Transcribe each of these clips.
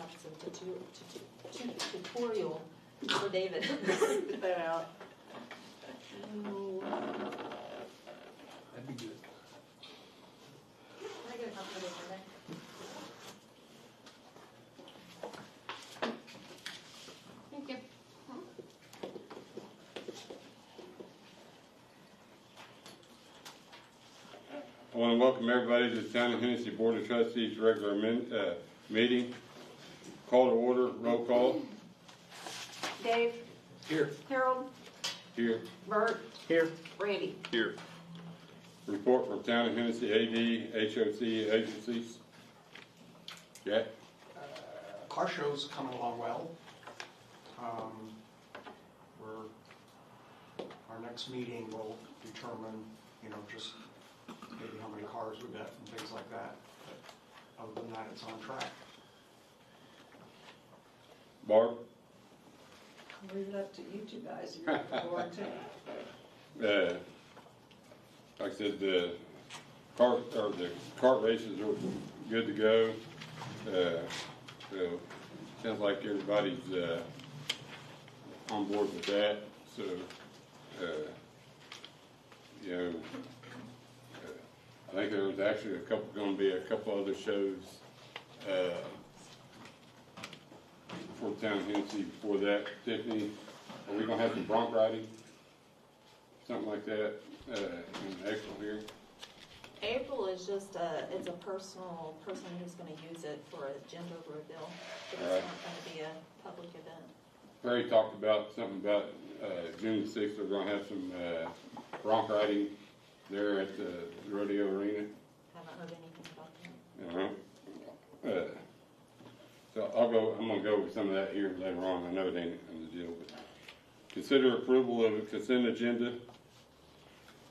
have some tutorial for David. Spit that out. That'd be good. Can I get a copy of this one? Thank you. I want to welcome everybody to the Town of Hennessey Board of Trustees regular meeting. Call to order, roll call. Dave. Here. Harold. Here. Bert. Here. Randy. Here. Report from Town of Hennessey AD, HOC agencies. Jack? Car show's coming along well. Our next meeting will determine, just maybe how many cars we got and things like that. But other than that, it's on track. Barb? I'll leave it up to you two guys. You're the board too. Like I said, the kart races are good to go. So sounds like everybody's on board with that. So, I think there was actually going to be a couple other shows for Town of Hennessey before that. Tiffany, are we going to have some bronc riding? Something like that in April here? April is just it's a person who's going to use it for a gender reveal. But it's not going to be a public event. Perry talked about something about June 6th, we're going to have some bronc riding there at the rodeo arena. Haven't heard anything about that. So I'm going to go over some of that here later on. I know it ain't in the deal, but consider approval of a consent agenda,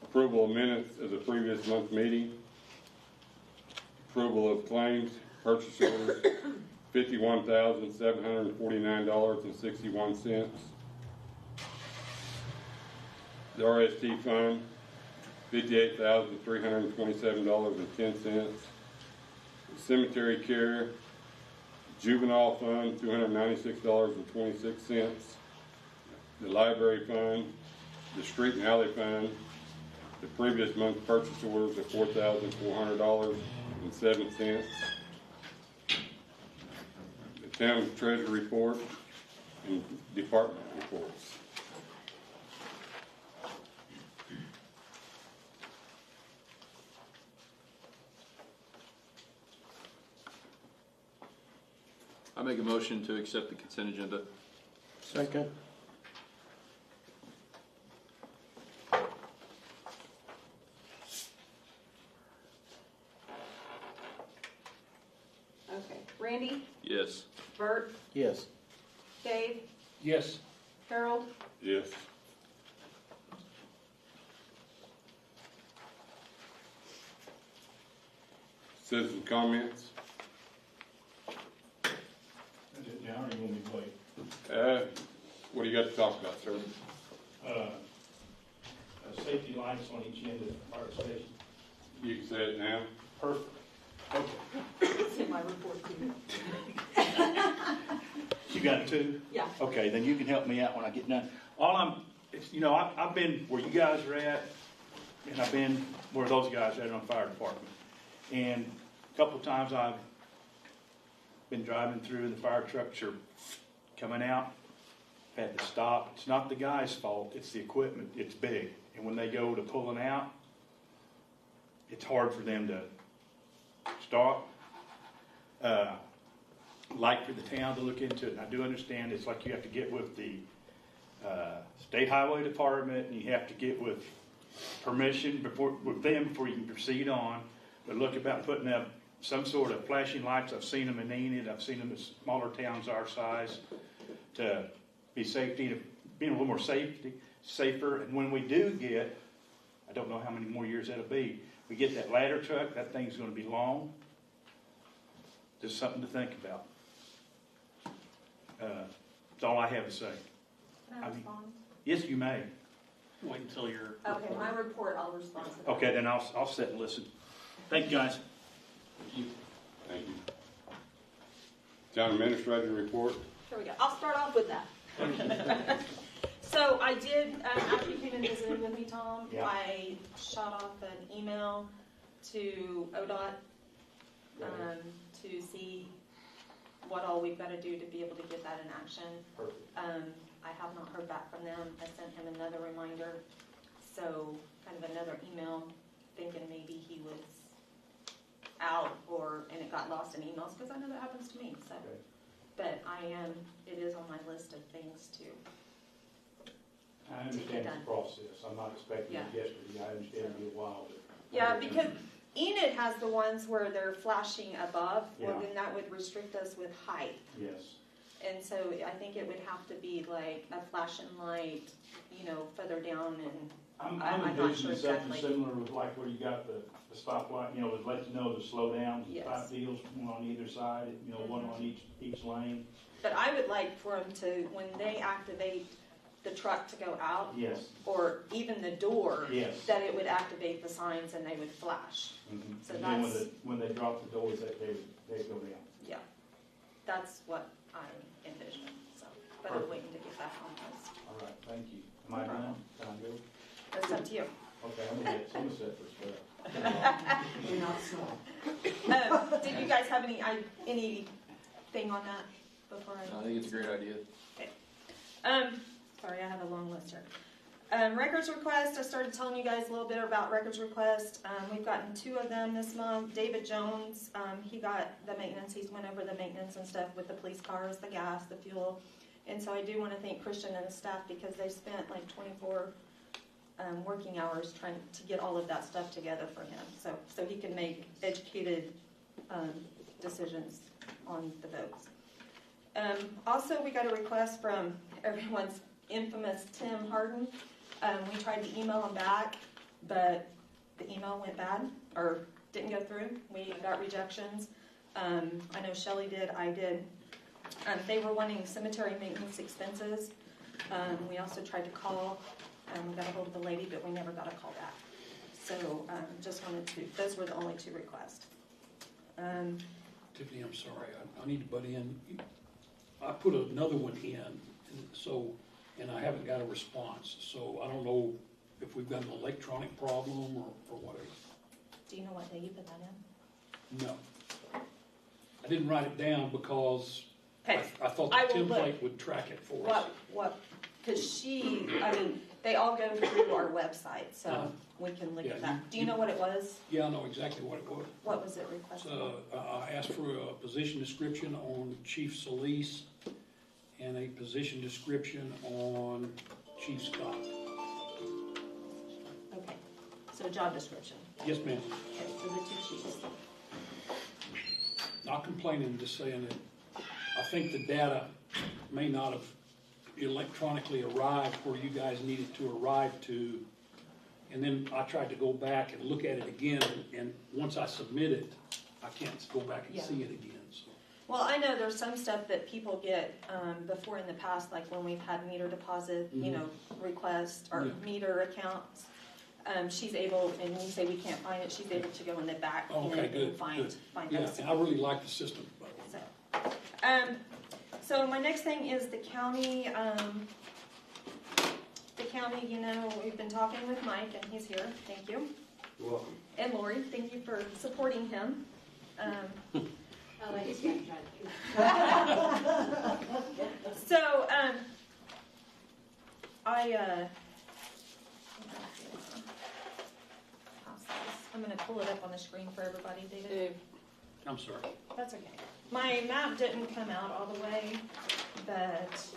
approval of minutes of the previous month meeting, approval of claims, purchase orders, $51,749.61. The RST fund, $58,327.10. Cemetery care, juvenile fund, $296.26. The library fund, the street and alley fund, the previous month's purchase orders of $4,400.07. The town treasurer report and department reports. I make a motion to accept the consent agenda. Second. Okay. Randy. Yes. Bert. Yes. Dave. Yes. Harold. Yes. Citizen comments. Is it down or you want me to wait? What do you got to talk about, sir? Safety lights on each end of the fire station. You can say it now. Perfect. Okay. It's in my report too. You got two? Yeah. Okay, then you can help me out when I get done. I've been where you guys are at, and I've been where those guys are at on the fire department. And a couple of times I've been driving through, the fire trucks are coming out, had to stop. It's not the guy's fault, it's the equipment, it's big. And when they go to pulling out, it's hard for them to start. Like for the town to look into it, and I do understand it's like you have to get with the state highway department, and you have to get with permission with them before you can proceed on. But look about putting up some sort of flashing lights. I've seen them in Enid, I've seen them in smaller towns our size to be safety, being a little more safer. And when we do get, I don't know how many more years that'll be, we get that ladder truck, that thing's going to be long. Just something to think about. That's all I have to say. Can I respond? Yes, you may. Wait until you're. Okay, my report, I'll respond to that. Okay, then I'll sit and listen. Thank you, guys. Thank you. Town administrator report. Here we go. I'll start off with that. So I did, after you came and visited with me, Tom, Yeah. I shot off an email to ODOT to see what all we've got to do to be able to get that in action. Perfect. I have not heard back from them. I sent him another reminder, so kind of another email, thinking maybe he was out and it got lost in emails, because I know that happens to me, so. Okay. But it is on my list of things to, I understand the process. I'm not expecting it yesterday. I understand it'll be a while. But yeah, because Enid has the ones where they're flashing above, well, Yeah. then that would restrict us with height. Yes. And so I think it would have to be like a flashing light, further down and, I'm I'm not envisioning sure something exactly. similar with like where you got the stoplight, to let you know to slow down, Yes. type deals, one on either side, one on each lane. but I would like for them to, when they activate the truck to go out, Yes, or even the door, yes. that it would activate the signs and they would flash. Mhm. So And then that's- when they drop the doors, they go down. Yeah, that's what I envision, so, but I'm waiting to get back on this. All right, thank you. Am I done? Can I go? It's up to you. Okay, I'm gonna set for spell. You're not small. Did you guys have anything on that before I think it's a great idea. Sorry, I have a long list here. Records request, I started telling you guys a little bit about records request. We've gotten 2 of them this month. David Jones, he got the maintenance, he's went over the maintenance and stuff with the police cars, the gas, the fuel. And so I do want to thank Christian and the staff, because they spent like 24 working hours trying to get all of that stuff together for him, so he can make educated decisions on the votes. Also, we got a request from everyone's infamous Tim Harden. We tried to email him back, but the email went bad, or didn't go through. We got rejections. I know Shelley did, I did. They were wanting cemetery maintenance expenses. We also tried to call. We got a hold of the lady, but we never got a call back. So just wanted to, those were the only 2 requests. Tiffany, I'm sorry, I need to butt in. I put another one in, and I haven't got a response, so I don't know if we've got an electronic problem or whatever. Do you know what day you put that in? No. I didn't write it down because Okay. I thought I the will look. template would track it for us. Because they all go through our website, so we can look Yeah, at that. Do you know what it was? Yeah, I know exactly what it was. What was it requested? I asked for a position description on Chief Solis and a position description on Chief Scott. Okay, so job description. Yes, ma'am. Okay, for the 2 chiefs. Not complaining, just saying that I think the data may not have electronically arrived where you guys needed to arrive to. And then I tried to go back and look at it again, and once I submit it, I can't go back and Yeah. see it again, so. Well, I know there's some stuff that people get before in the past, like when we've had meter deposit, requests or Yeah. meter accounts. She's able, and we say we can't find it, she's able to go in the back Okay, good, and find Yeah, those. and I really like the system, by the way. So my next thing is the county. The county, we've been talking with Mike, and he's here. Thank you. You're welcome. And Lori, thank you for supporting him. So, I'm going to pull it up on the screen for everybody, David. I'm sorry. That's okay. My map didn't come out all the way, but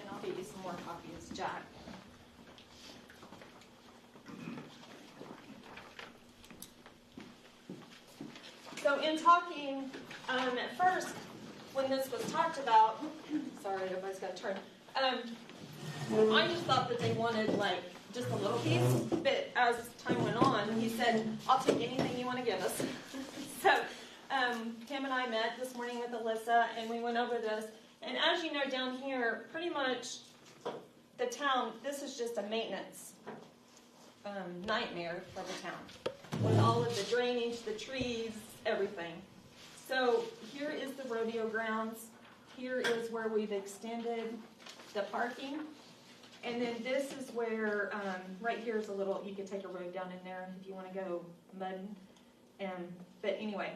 and I'll give you some more copies, Jack. So in talking, at first, when this was talked about, sorry, everybody's got to turn. I just thought that they wanted like just a little piece, but as time went on, he said, I'll take anything you want to give us. So him and I met this morning with Alyssa, and we went over this. And as you know, down here, pretty much the town, this is just a maintenance nightmare for the town. with all of the drainage, the trees, everything. So here is the rodeo grounds. Here is where we've extended the parking. And then this is where, right here is a little, you could take a road down in there if you want to go mudding. But anyway,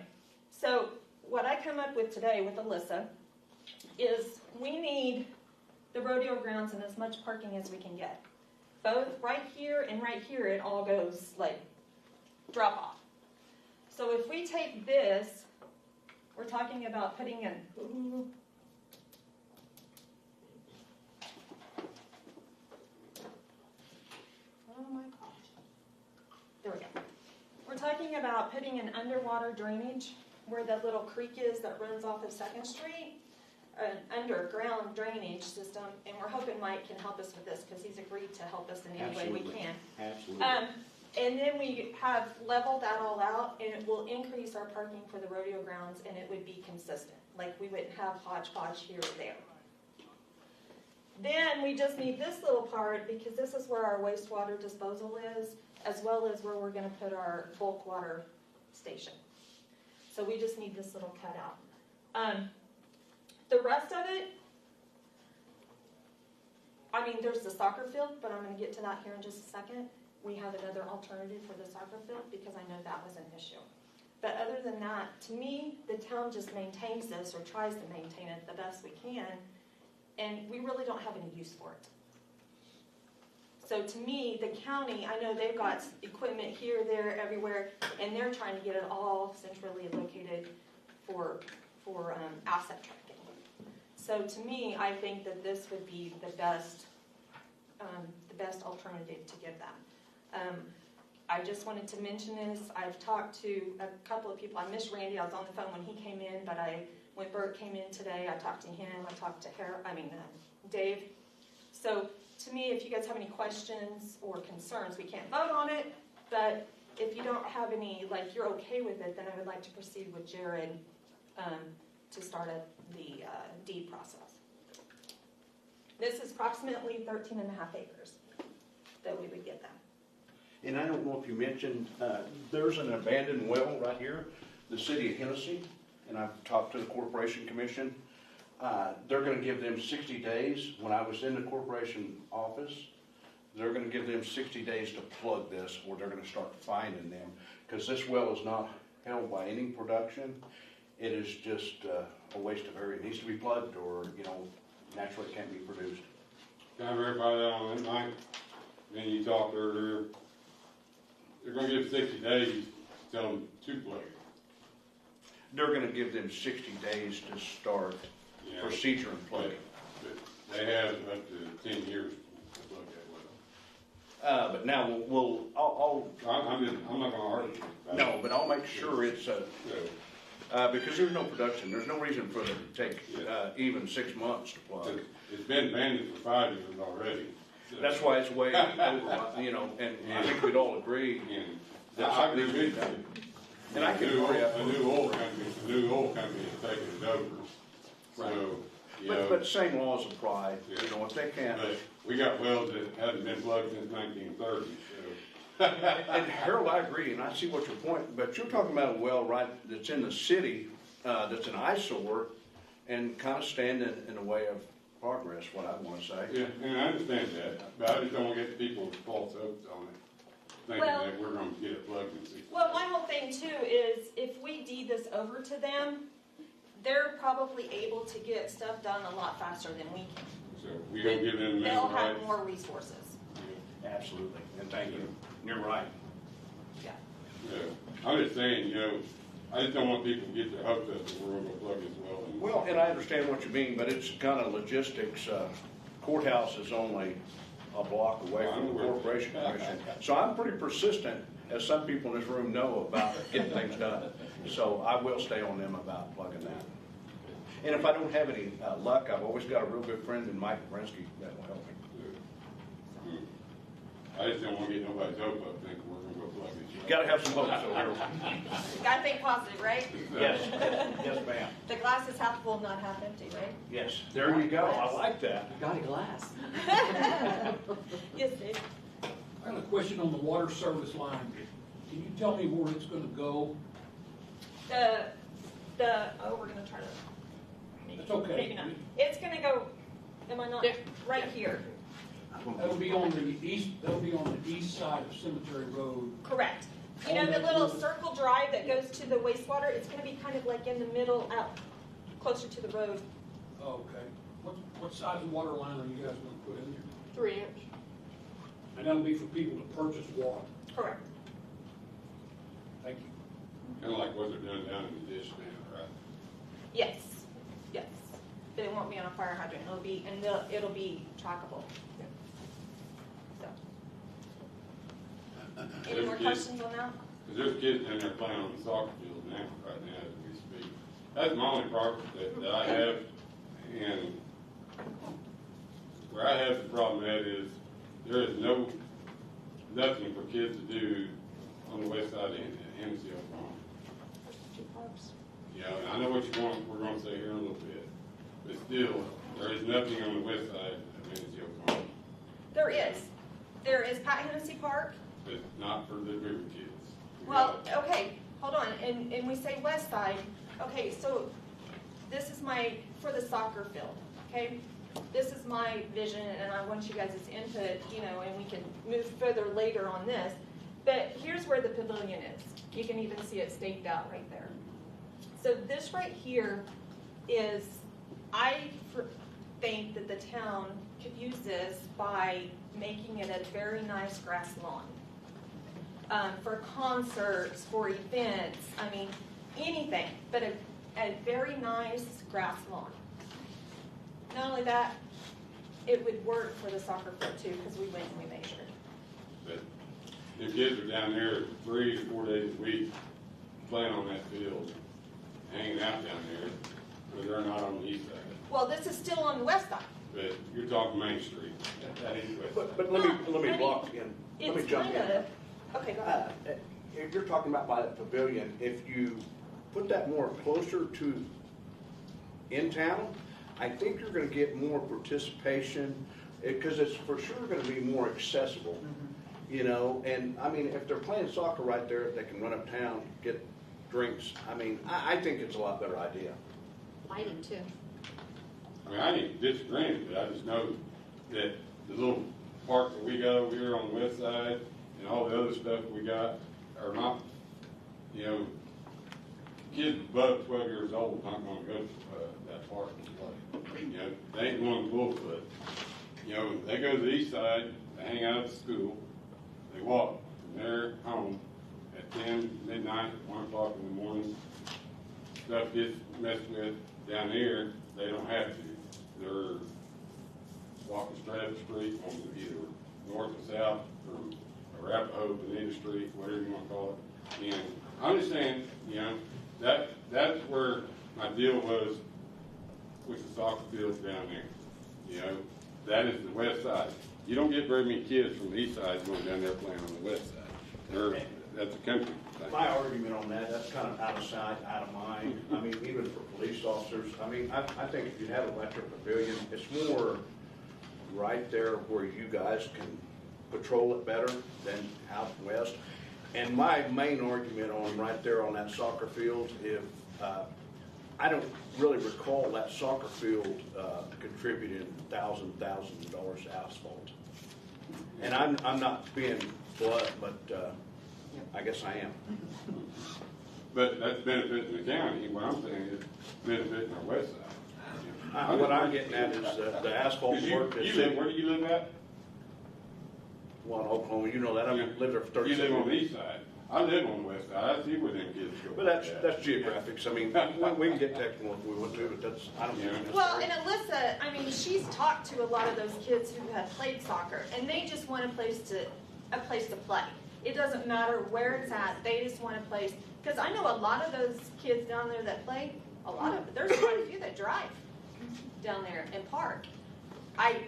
so what I come up with today with Alyssa is we need the rodeo grounds and as much parking as we can get. Both right here and right here, it all goes like drop off. So if we take this, we're talking about putting in, oh my gosh, there we go. We're talking about putting in underwater drainage where that little creek is that runs off of 2nd Street, an underground drainage system, and we're hoping Mike can help us with this because he's agreed to help us in any way we can. Absolutely. And then we have leveled that all out, and it will increase our parking for the rodeo grounds, and it would be consistent. Like, we wouldn't have hodgepodge here or there. Then we just need this little part, because this is where our wastewater disposal is, as well as where we're going to put our bulk water station. So we just need this little cutout. The rest of it, I mean, there's the soccer field, but I'm going to get to that here in just a second. We have another alternative for the soccer field because I know that was an issue. But other than that, to me, the town just maintains this or tries to maintain it the best we can, and we really don't have any use for it. So to me, the county, I know they've got equipment here, there, everywhere, and they're trying to get it all centrally located for asset tracking. So to me, I think that this would be the best alternative to give them. I just wanted to mention this. I've talked to a couple of people. I missed Randy. I was on the phone when he came in, but when Bert came in today, I talked to him. I talked to Dave. So to me, if you guys have any questions or concerns, we can't vote on it, but if you don't have any, like you're okay with it, then I would like to proceed with Jared to start the deed process. This is approximately 13 and a half acres that we would give them. And I don't know if you mentioned, there's an abandoned well right here, the city of Hennessey, and I've talked to the Corporation Commission. They're gonna give them 60 days. When I was in the corporation office, they're gonna give them 60 days to plug this, or they're gonna start finding them. Because this well is not held by any production. It is just a waste of area. It needs to be plugged, or, naturally it can't be produced. Can I verify that on that, Mike? Then you talked earlier, they're gonna give 60 days, tell them to plug it. They're gonna give them 60 days to start procedure and plugging. But they have up to 10 years to plug that well. But now I'm not gonna argue. no, but I'll make sure it's, because there's no production, there's no reason for them to take even 6 months to plug. It's been abandoned for 5 years already. So. That's why it's way over, and I think we'd all agree. That's I agree with you. And I can agree. A new oil company is taking it over. Right. So, but same laws apply, if they can't. But we got wells that haven't been plugged since 1930, so. And Harold, I agree, and I see what your point, but you're talking about a well that's in the city, that's an eyesore, and kind of standing in the way of progress, what I want to say. Yeah, and I understand that, but I just don't want to get people false hopes on it, thinking that we're going to get it plugged in 60 days. Well, my whole thing too is if we deed this over to them, they're probably able to get stuff done a lot faster than we can. So we don't give them the They'll mental have rights. more resources. Absolutely, and thank you. You're right. Yeah. Yeah. I'm just saying, I just don't want people to get their hopes up that we're going to plug this well in. Well, and I understand what you mean, but it's kind of logistics. Courthouse is only a block away from the Corporation Commission. So I'm pretty persistent, as some people in this room know, about getting things done. So I will stay on them about plugging that. And if I don't have any luck, I've always got a real good friend in Mike Brinsky that will help me. I just don't want to get nobody's hope up thinking we're going to go plug this well. Got to have some hope, so Harold. Gotta think positive, right? Yes, yes, ma'am. The glass is half full, not half empty, right? Yes, there you go. I like that. Got a glass. Yes, Dave. I got a question on the water service line. Can you tell me where it's gonna go? We're gonna try to. It's okay. Maybe not. It's gonna go, am I not, right here. That'll be on the east side of Cemetery Road. Correct. You know the little circle drive that goes to the wastewater? It's gonna be kind of like in the middle, out closer to the road. Oh, okay. What size of water line are you guys gonna put in there? 3 inch. And that'll be for people to purchase water. Correct. Thank you. Kinda like what they're doing down in the ditch now, right? Yes, yes. But it won't be on a fire hydrant. It'll be trackable. So. Any more questions on that? Cause there's kids in there playing on the soccer field now, right now as we speak. That's my only problem that I have, and where I have the problem at is, there is nothing for kids to do on the west side of Hennessey, Oklahoma. Yeah, I know what we're gonna say here in a little bit, but still, there is nothing on the west side of Hennessey, Oklahoma. There is. There is Pat Hennessey Park. But not for the bigger kids. Well, okay, hold on, and we say west side, okay, so this is for the soccer field, okay? This is my vision, and I want you guys' input, and we can move further later on this. But here's where the pavilion is. You can even see it staked out right there. So this right here is, I think that the town could use this by making it a very nice grass lawn. For concerts, for events, I mean, anything, but a very nice grass lawn. Not only that, it would work for the soccer field too, because we went and we measured. But the kids are down there 3 to 4 days a week playing on that field, hanging out down there, but they're not on the east side. Well, this is still on the west side. But you're talking Main Street. That ain't west side. But let me block again. Let me It's jump in. okay, go ahead. If you're talking about by the pavilion, if you put that more closer to in town, I think you're gonna get more participation, because it's for sure gonna be more accessible. And I mean, if they're playing soccer right there, they can run uptown, get drinks. I mean, I think it's a lot better idea. Lighting too. I mean, I didn't disagree, but I just know that the little park that we got over here on the west side and all the other stuff we got are not, kids above 12 years old not gonna go to that park and play. They ain't going to Bullfoot. They go to the east side, they hang out at the school, they walk from there home at 10, midnight, 1 o'clock in the morning. Stuff gets messed with down here, they don't have to. They're walking straight up the street on either north or south from Arapahoe, Bonita Street, whatever you want to call it. And I'm just saying, that's where my deal was with the soccer fields down there. That is the west side. You don't get very many kids from the east side going down there playing on the west side. That's a country thing. My argument on that's kind of out of sight, out of mind. I mean, even for police officers, I think if you have an electric pavilion, it's more right there where you guys can patrol it better than out west. And my main argument on right there on that soccer field, if I don't really recall that soccer field contributing $1,000 to asphalt. And I'm not being blunt, but I guess I am. But that's benefiting the county. What I'm saying is benefiting our west side. What I'm getting at is the asphalt work. Where do you live at? Well, in Oklahoma, you know that. I've lived there for 30 years. You live on the east side. I live on the west side. I see where them kids go. But that's geographics. I mean, we can get technical if we want to, but I don't think it's Well, necessary. and Alyssa, she's talked to a lot of those kids who have played soccer, and they just want a place to play. It doesn't matter where it's at, they just want a place, because I know a lot of those kids down there that play, there's quite a few that drive down there and park. I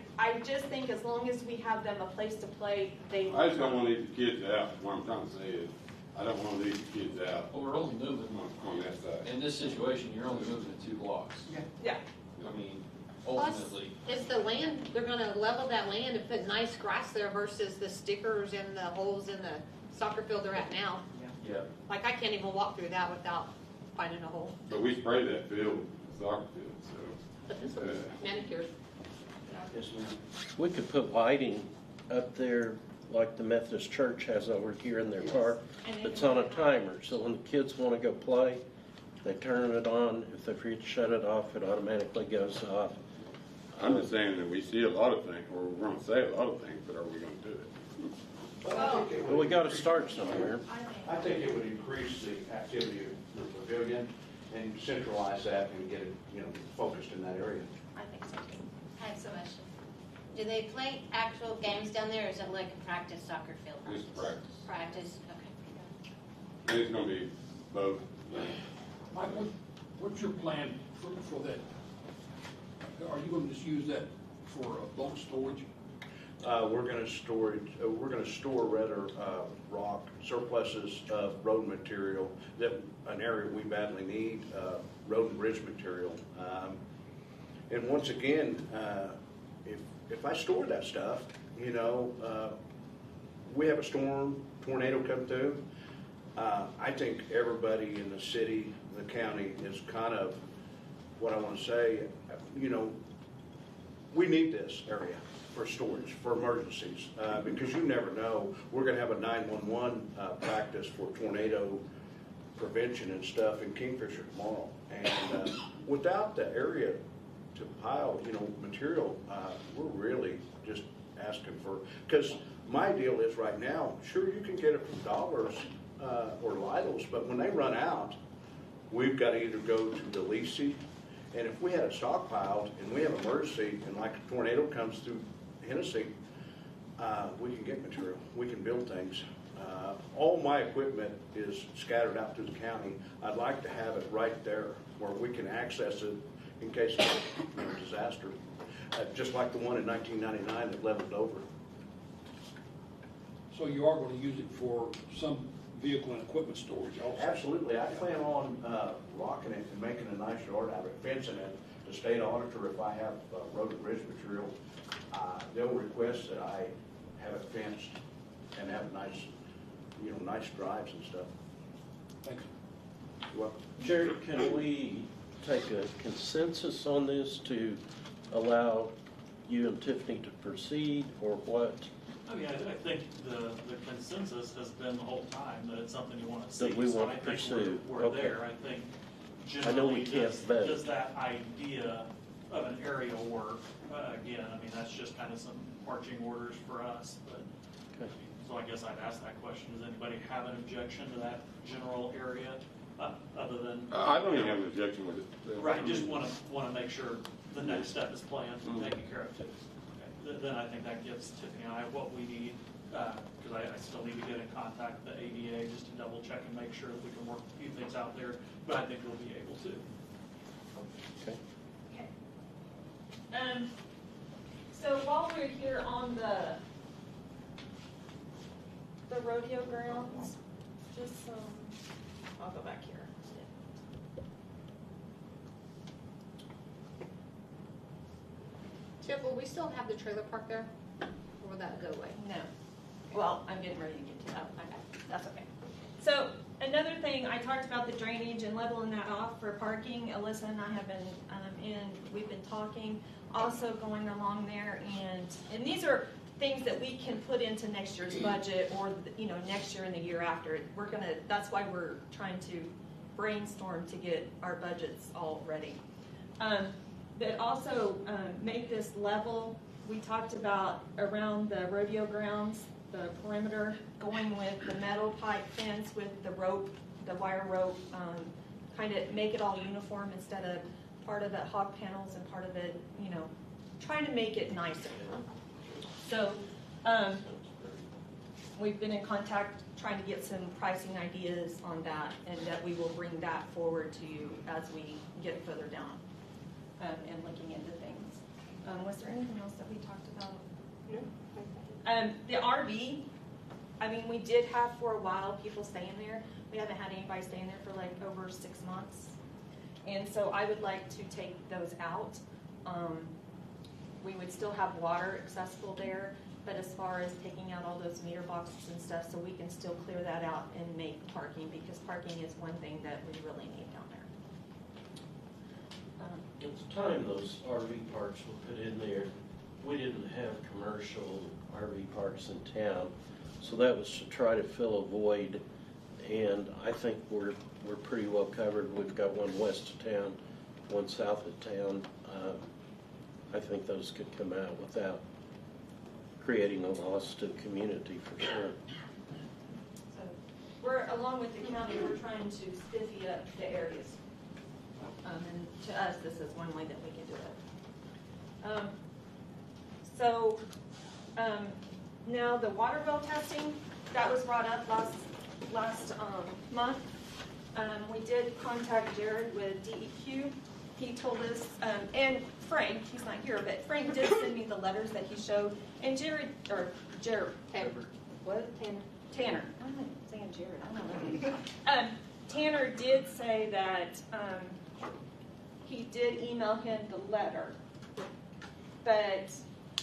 just think as long as we have them a place to play, they. I just don't want to leave the kids out. What I'm trying to say is, I don't want to leave the kids out. Well, we're only moving, On that side. in this situation, you're only moving it 2 blocks. Yeah. I mean, Plus, ultimately, it's the land, they're gonna level that land and put nice grass there versus the stickers and the holes in the soccer field they're at now. Yeah. Like, I can't even walk through that without finding a hole. But we spray that field, soccer field, so. But this one's manicured. Yes, ma'am. We could put lighting up there like the Methodist Church has over here in their park. It's on a timer, so when the kids want to go play, they turn it on. If they forget to shut it off, it automatically goes off. I'm just saying that we see a lot of things, or we're gonna say a lot of things, but are we gonna do it? But I think it But we would, got to start somewhere. I think it would increase the activity of the pavilion and centralize that and get it, focused in that area. I think so too. I have so much. Do they play actual games down there, or is it like a practice soccer field? Just practice. Practice, okay. And it's gonna be both. Mike, what's your plan for that? Are you gonna just use that for bulk storage? We're gonna store rock surpluses of road material, that an area we badly need, road and bridge material. And once again, if I store that stuff, we have a tornado come through. I think everybody in the city, the county is kind of, what I want to say, we need this area for storage, for emergencies, because you never know. We're going to have a 911 practice for tornado prevention and stuff in Kingfisher tomorrow. And without the area to pile, material, we're really just asking for, because my deal is right now, sure, you can get it from Dollars or Lidl's, but when they run out, we've got to either go to the leasing, and if we had it stockpiled and we have an emergency and like a tornado comes through Hennessey, we can get material, we can build things. All my equipment is scattered out through the county. I'd like to have it right there where we can access it in case of a disaster, just like the one in 1999 that leveled over. So you are gonna use it for some vehicle and equipment storage also? Absolutely. I plan on rocking it and making a nice yard out of it, fencing it. The state auditor, if I have road and bridge material, they'll request that I have it fenced and have nice, nice drives and stuff. Thank you. You're welcome. Jerry, can we take a consensus on this to allow you and Tiffany to proceed, or what? I mean, I think the consensus has been the whole time that it's something you want to see. That we So want I to think pursue. We're Okay. there. I think I know we generally can't vote. does that idea of an area work? Again, I mean, that's just kind of some marching orders for us, but, Okay. so I guess I'd ask that question. Does anybody have an objection to that general area, other than? I don't even have an objection with it. Right, just want to make sure the next step is planned and taken care of too. Okay. Then I think that gives Tiffany and I what we need, because I still need to get in contact with the ADA just to double check and make sure that we can work a few things out there, but I think we'll be able to. Okay. Okay. So while we're here on the rodeo grounds, just I'll go back here. Tiff, will we still have the trailer park there? Or will that go away? No. Well, I'm getting ready to get to that. Oh, okay. That's okay. So another thing, I talked about the drainage and leveling that off for parking. Alyssa and I have been we've been talking, also going along there, and these are things that we can put into next year's budget, or next year and the year after. That's why we're trying to brainstorm to get our budgets all ready. But also make this level. We talked about around the rodeo grounds, the perimeter, going with the metal pipe fence with the rope, the wire rope, kind of make it all uniform instead of part of it hog panels and part of it, trying to make it nicer. So we've been in contact trying to get some pricing ideas on that, and that we will bring that forward to you as we get further down and looking into things. Was there anything else that we talked about? No. The RV, I mean, we did have for a while people staying there. We haven't had anybody staying there for like over 6 months. And so I would like to take those out. We would still have water accessible there, but but as far as taking out all those meter boxes and stuff, so we can still clear that out and make parking, because parking is one thing that we really need down there. At the time those RV parks were put in there, we didn't have commercial RV parks in town, so that was to try to fill a void, and I think we're pretty well covered. We've got one west of town, one south of town. I think those could come out without creating a loss to the community for sure. So we're, along with the county, we're trying to spiffy up the areas. And to us, this is one way that we can do it. Now the water bill testing, that was brought up last month. We did contact Jared with DEQ. He told us, and Frank, he's not here, but Frank did send me the letters that he showed. And Jared, what? Tanner. I'm not saying Jared, I don't know. Tanner did say that he did email him the letter, but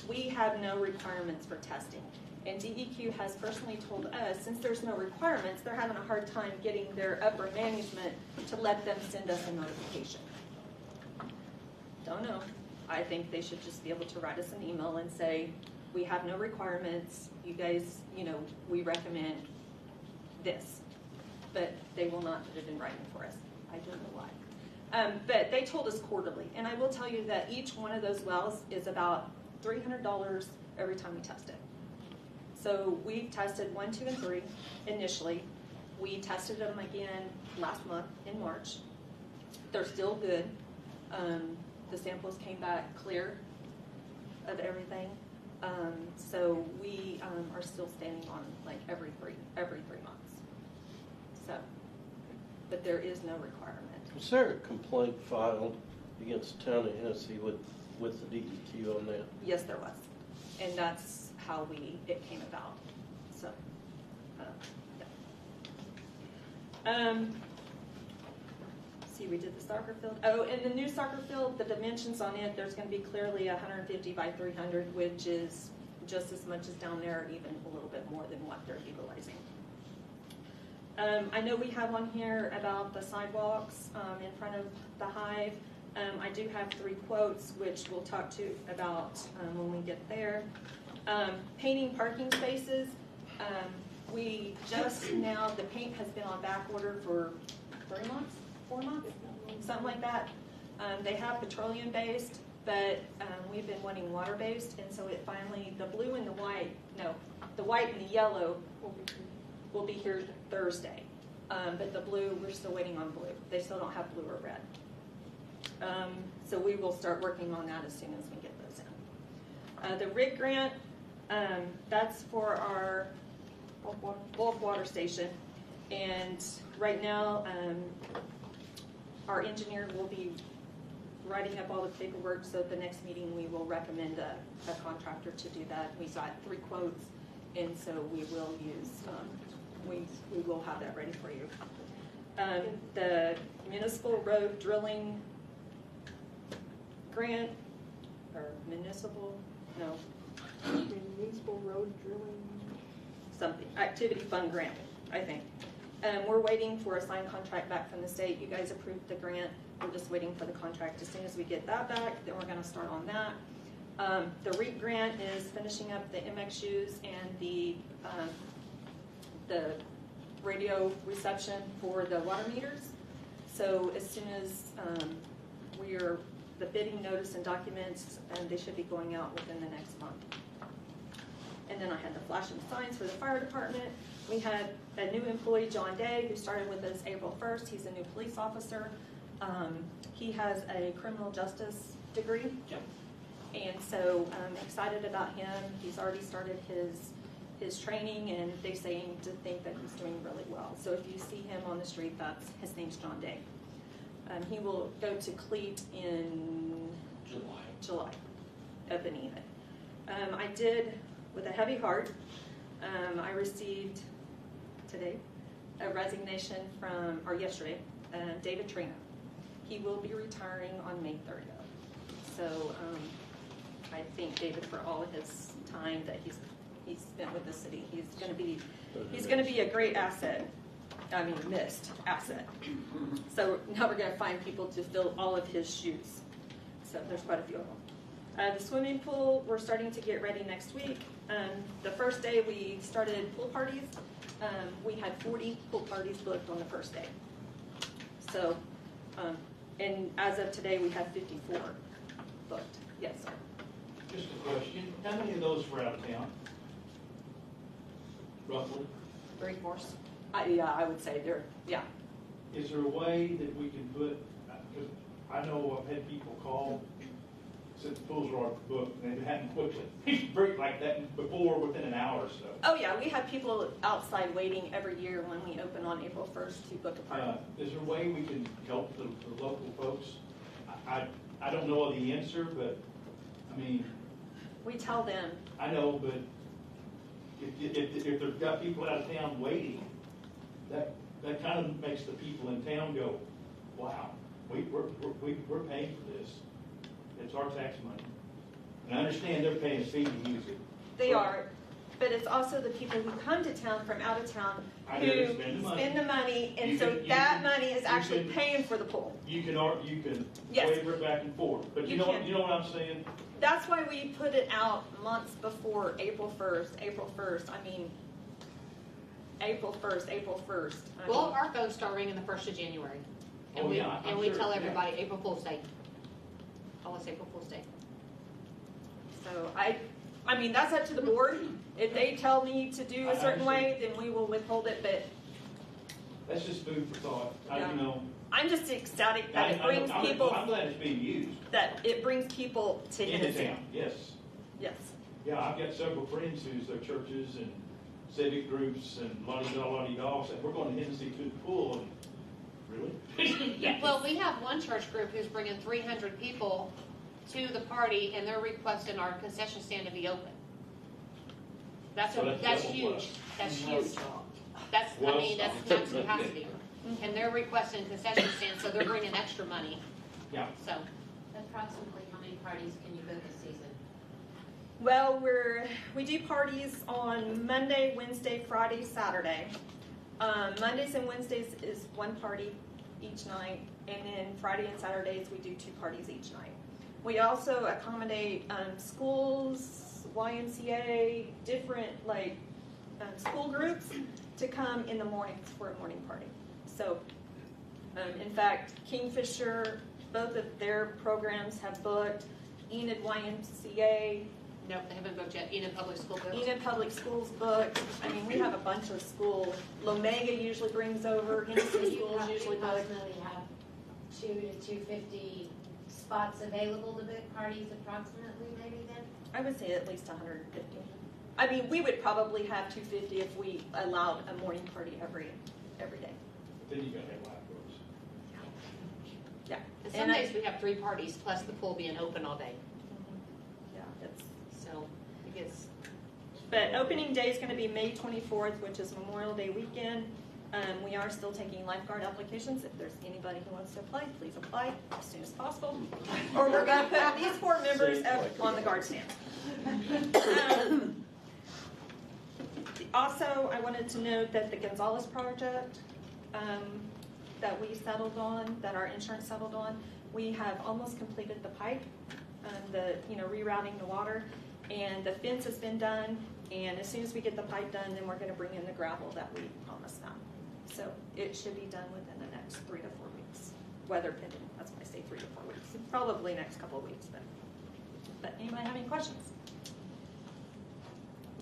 we have no requirements for testing. And DEQ has personally told us, since there's no requirements, they're having a hard time getting their upper management to let them send us a notification. Don't know. I think they should just be able to write us an email and say, we have no requirements, you guys, we recommend this. But they will not put it in writing for us. I don't know why. But they told us quarterly. And I will tell you that each one of those wells is about $300 every time we test it. So we tested 1, 2, and 3 initially. We tested them again last month in March. They're still good. The samples came back clear of everything. So we are still standing on like every three months. So, but there is no requirement. Was there a complaint filed against the town of Hennessey with the DEQ on that? Yes, there was. And that's how it came about. So, yeah. See, we did the soccer field. Oh, and the new soccer field, the dimensions on it, there's going to be clearly 150 by 300, which is just as much as down there, even a little bit more than what they're utilizing. I know we have on here about the sidewalks in front of the hive. I do have 3 quotes, which we'll talk to about when we get there. Painting parking spaces. We just now, the paint has been on back order for 3 months, 4 months, something like that. They have petroleum based, but we've been wanting water based, and so it finally, the blue and the white, no, the white and the yellow will be here Thursday. But the blue, we're still waiting on blue. They still don't have blue or red. So we will start working on that as soon as we get those in. The RIG grant, that's for our bulk water station. And right now, our engineer will be writing up all the paperwork, so at the next meeting we will recommend a contractor to do that. We got 3 quotes, and so we will use, we will have that ready for you. The municipal road drilling grant, or municipal road drilling, something, activity fund grant, I think. We're waiting for a signed contract back from the state. You guys approved the grant. We're just waiting for the contract. As soon as we get that back, then we're going to start on that. The REAP grant is finishing up the MXUs and the radio reception for the water meters. So as soon as the bidding notice and documents, and they should be going out within the next month. And then I had the flashing signs for the fire department. We had a new employee, John Day, who started with us April 1st. He's a new police officer. He has a criminal justice degree. Yep. And so I'm excited about him. He's already started his training, and they seem to think that he's doing really well. So if you see him on the street, his name's John Day. He will go to CLEAT in July, up and even. I did, with a heavy heart, I received today a resignation from, or yesterday, David Trina. He will be retiring on May 30th. So I thank David for all of his time that he's he's spent with the city. He's gonna be a great asset. I mean, missed asset. So now we're gonna find people to fill all of his shoes. So there's quite a few of them. The swimming pool, we're starting to get ready next week. The first day we started pool parties. We had 40 pool parties booked on the first day. So, and as of today, we have 54 booked. Yes, sir. Just a question, how many of those were out of town? Roughly? 3/4. Yeah, I would say yeah. Is there a way that we can put, because I know I've had people call since the pools were booked, and they hadn't quickly, break like that before within an hour or so. Oh, yeah, we have people outside waiting every year when we open on April 1st to book a party. Is there a way we can help the local folks? I don't know the answer, but, I mean. We tell them. I know, but if they've got people out of town waiting, that kind of makes the people in town go, wow, we're paying for this. It's our tax money. And I understand they're paying a fee to use it. They are, but it's also the people who come to town from out of town who spend the money, and that money is actually paying for the pool. You can waver it back and forth, but you know what I'm saying? That's why we put it out months before April 1st. I mean, April 1st. Well, our phones start ringing the 1st of January. And we tell everybody April Fool's Day. Tell us April Fool's Day. So I mean, that's up to the board. If they tell me to do a certain way, then we will withhold it, but. That's just food for thought. Yeah. I'm just ecstatic that it brings people. I'm glad it's being used. That it brings people to Hennessey. Town, yes. Yes. Yeah, I've got several friends whose their churches and civic groups and la-di-da, said, we're going to Hennessey to the pool. And, really? Yes. Well, we have one church group who's bringing 300 people to the party, and they're requesting our concession stand to be open. That's huge. That's huge. That's max capacity. And they're requesting concession stands, so they're bringing extra money. Yeah. So. Approximately how many parties can you book a season? Well, we do parties on Monday, Wednesday, Friday, Saturday. Mondays and Wednesdays is one party each night, and then Friday and Saturdays we do 2 parties each night. We also accommodate schools, YMCA, different school groups to come in the mornings for a morning party. So, in fact, Kingfisher, both of their programs have booked. Enid YMCA. Nope, they haven't booked yet. Enid Public School booked. Enid Public Schools booked. I mean, we have a bunch of schools. Lomega usually brings over. Hennessey schools usually book. Approximately have 200 to 250 spots available to book parties approximately, maybe then? I would say at least 150. I mean, we would probably have 250 if we allowed a morning party every day. Then you got to have lifeguards. Yeah. And some days we have 3 parties, plus the pool being open all day. Yeah, it's. So it gets. But opening day is going to be May 24th, which is Memorial Day weekend. We are still taking lifeguard applications. If there's anybody who wants to apply, please apply as soon as possible. Or we're going to put these 4 members up on the guard stand. Also, I wanted to note that the Gonzalez project that we settled on, that our insurance settled on, we have almost completed the pipe, rerouting the water, and the fence has been done. And as soon as we get the pipe done, then we're going to bring in the gravel that we promised them. So it should be done within the next 3 to 4 weeks, weather pending. That's why I say 3 to 4 weeks. Probably next couple of weeks, but anybody have any questions?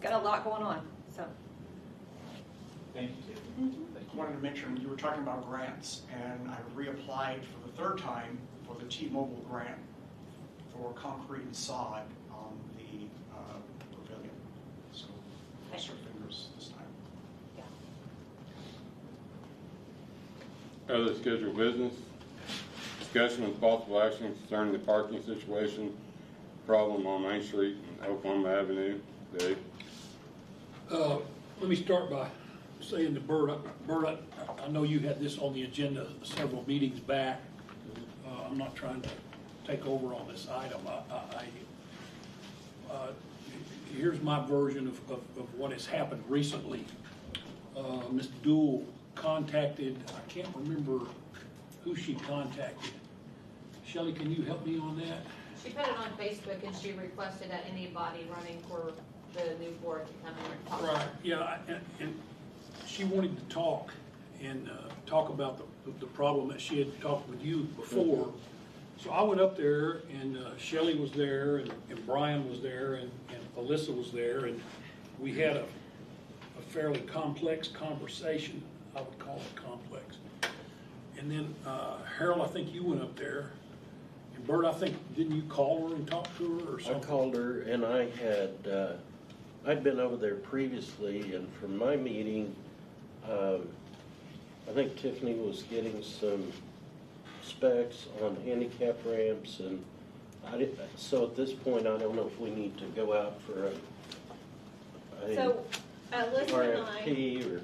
Got a lot going on, so. Thank you, Tiffany. I wanted to mention, you were talking about grants, and I reapplied for the 3rd time for the T-Mobile grant for concrete and sod on the pavilion. So cross our fingers this time. Other scheduled business, discussion with possible action concerning the parking situation problem on Main Street and Oklahoma Avenue. Dave? Let me start by saying to Bert, I know you had this on the agenda several meetings back. I'm not trying to take over on this item. here's my version of what has happened recently. Mr. Dool contacted, I can't remember who she contacted. Shelley, can you help me on that? She put it on Facebook and she requested that anybody running for the new board to come in and talk. Right, yeah, and she wanted to talk and talk about the problem that she had talked with you before. So I went up there and Shelley was there and Brian was there and Alyssa was there, and we had a fairly complex conversation. I would call it complex. And then Harold, I think you went up there. And Bert, I think, didn't you call her and talk to her or something? I called her and I had, I'd been over there previously, and from my meeting, I think Tiffany was getting some specs on handicap ramps, and so at this point, I don't know if we need to go out for a So Alyssa and I, RFP or,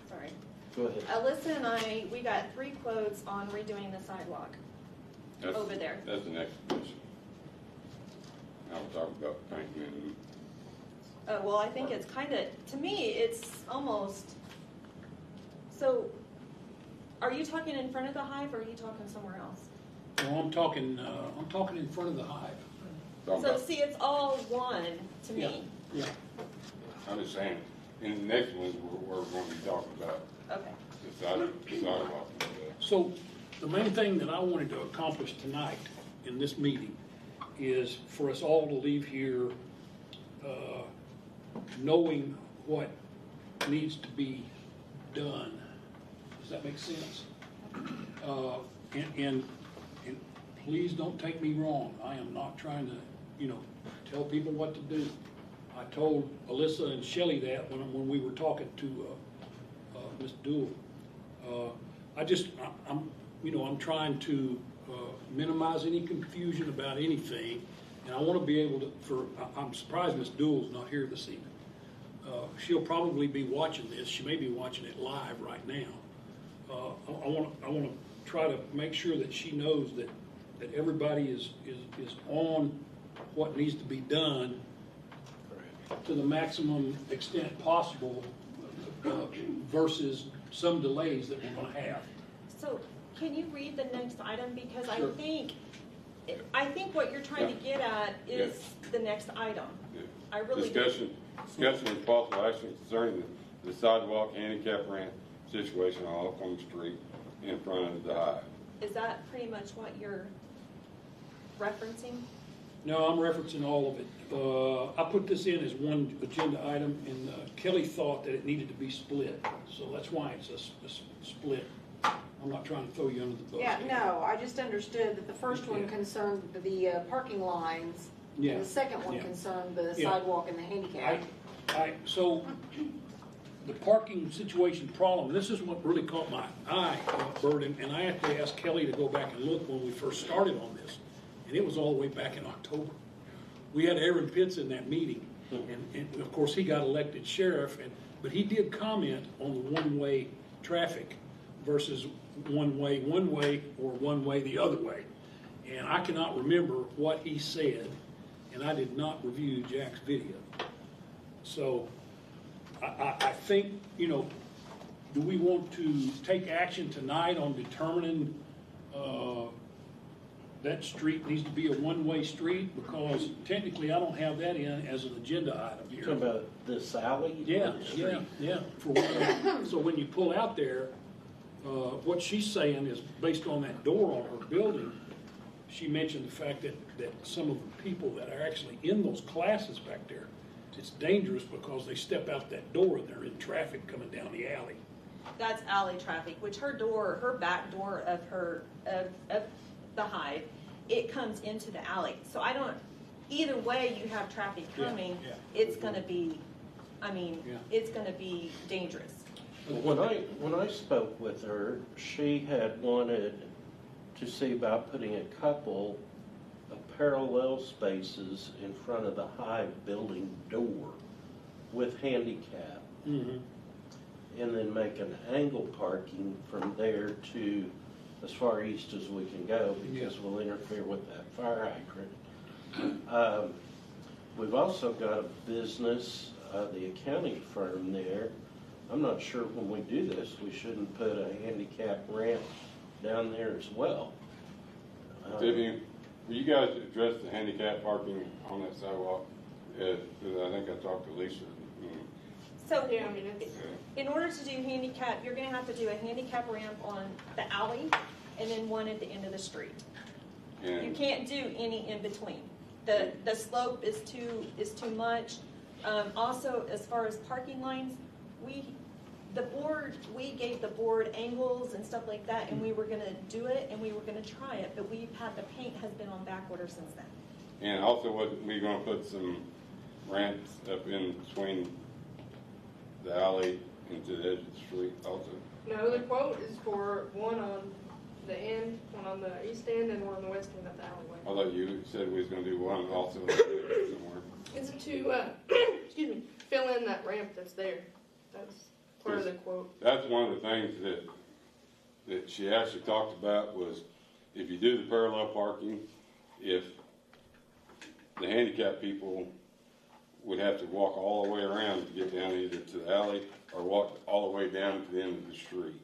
sorry, go ahead. Alyssa and I, we got 3 quotes on redoing the sidewalk over there. That's the next question. I'll talk about painting. Well, I think it's kind of, to me, it's almost, so are you talking in front of the Hive or are you talking somewhere else? No, I'm talking in front of the Hive. So see, it's all one to me. Yeah. I'm just saying, in the next one, we're going to be talking about Okay. the sidewalk. So the main thing that I wanted to accomplish tonight in this meeting is for us all to leave here knowing what needs to be done. Does that make sense? And please don't take me wrong. I am not trying to, tell people what to do. I told Alyssa and Shelley that when we were talking to Ms. Dool. I'm trying to minimize any confusion about anything, and I want to be able to. I'm surprised Ms. Dool's not here this evening. She'll probably be watching this. She may be watching it live right now. I want to try to make sure that she knows that everybody is on what needs to be done to the maximum extent possible versus some delays that we're going to have. So can you read the next item? Because Sure. I think what you're trying to get at is the next item. Yeah. I really do. Discussion and possible action concerning the sidewalk handicap ramp situation on Oklahoma Street in front of the Hive. Is that pretty much what you're referencing? No, I'm referencing all of it. I put this in as one agenda item, and Kelly thought that it needed to be split, so that's why it's a split. I'm not trying to throw you under the bus. Yeah, no, I just understood that the first one Yeah. concerned the parking lines, Yeah. and the second one Yeah. concerned the Yeah. sidewalk and the handicap. So the parking situation problem, this is what really caught my eye, Bert, and I had to ask Kelly to go back and look when we first started on this, and it was all the way back in October. We had Aaron Pitts in that meeting, and of course, he got elected sheriff, but he did comment on the one-way traffic versus one way or one way the other way. And I cannot remember what he said, and I did not review Jack's video. So I think, do we want to take action tonight on determining that street needs to be a one-way street? Because technically I don't have that in as an agenda item here. Talking about this alley? Yeah, or the street? yeah. So when you pull out there, what she's saying is based on that door on her building. She mentioned the fact that some of the people that are actually in those classes back there, it's dangerous because they step out that door and they're in traffic coming down the alley. That's alley traffic, which her back door of the Hive, it comes into the alley. So either way you have traffic coming, Yeah. it's gonna be, Yeah. it's gonna be dangerous. When I spoke with her, she had wanted to see about putting a couple of parallel spaces in front of the Hive building door with handicap, Mm-hmm. and then make an angle parking from there to as far east as we can go, because we'll interfere with that fire hydrant. we've also got a business, the accounting firm there. I'm not sure when we do this, we shouldn't put a handicap ramp down there as well. Vivian, will you guys address the handicap parking on that sidewalk? 'Cause I think I talked to Lisa. So, Yeah, I mean, it's, in order to do handicap, you're gonna have to do a handicap ramp on the alley and then one at the end of the street. You And can't do any in between. The slope is too much. Also, as far as parking lines, we gave the board angles and stuff like that, and we were gonna do it, and we were gonna try it, but the paint has been on back order since then. and also, wasn't we gonna put some ramps up in between the alley into the edge of the street also? No, the quote is for one on the end, one on the east end, and one on the west end of the alleyway. I thought you said we was gonna do one also somewhere. It's to, excuse me, fill in that ramp that's there. That's part of the quote. That's one of the things that she actually talked about was if you do the parallel parking, if the handicapped people would have to walk all the way around to get down either to the alley or walk all the way down to the end of the street.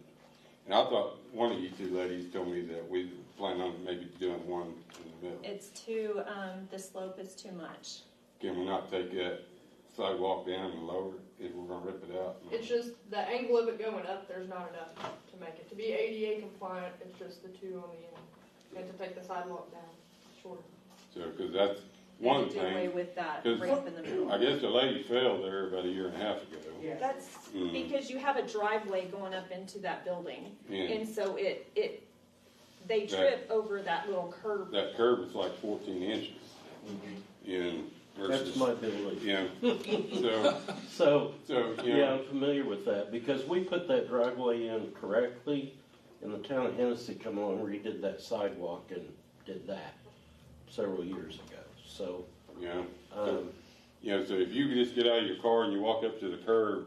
And I thought one of you two ladies told me that we plan on maybe doing one in the middle. It's too, the slope is too much. Can we not take that sidewalk down and lower it if we're gonna rip it out? It's just the angle of it going up, there's not enough to make it. To be ADA compliant, it's just the two on the end. And to take the sidewalk down shorter. So, cause that's one You do away thing. with that 'Cause ramp in the middle. I guess the lady fell there about a year and a half ago. That's because you have a driveway going up into that building, Yeah. and so they trip over that little curb. That curb is like 14 inches. And versus, That's my building. yeah. So, So, you yeah, know, I'm familiar with that, because we put that driveway in correctly, and the town of Hennessey come along and redid that sidewalk and did that several years ago, so. yeah. So if you just get out of your car and you walk up to the curb,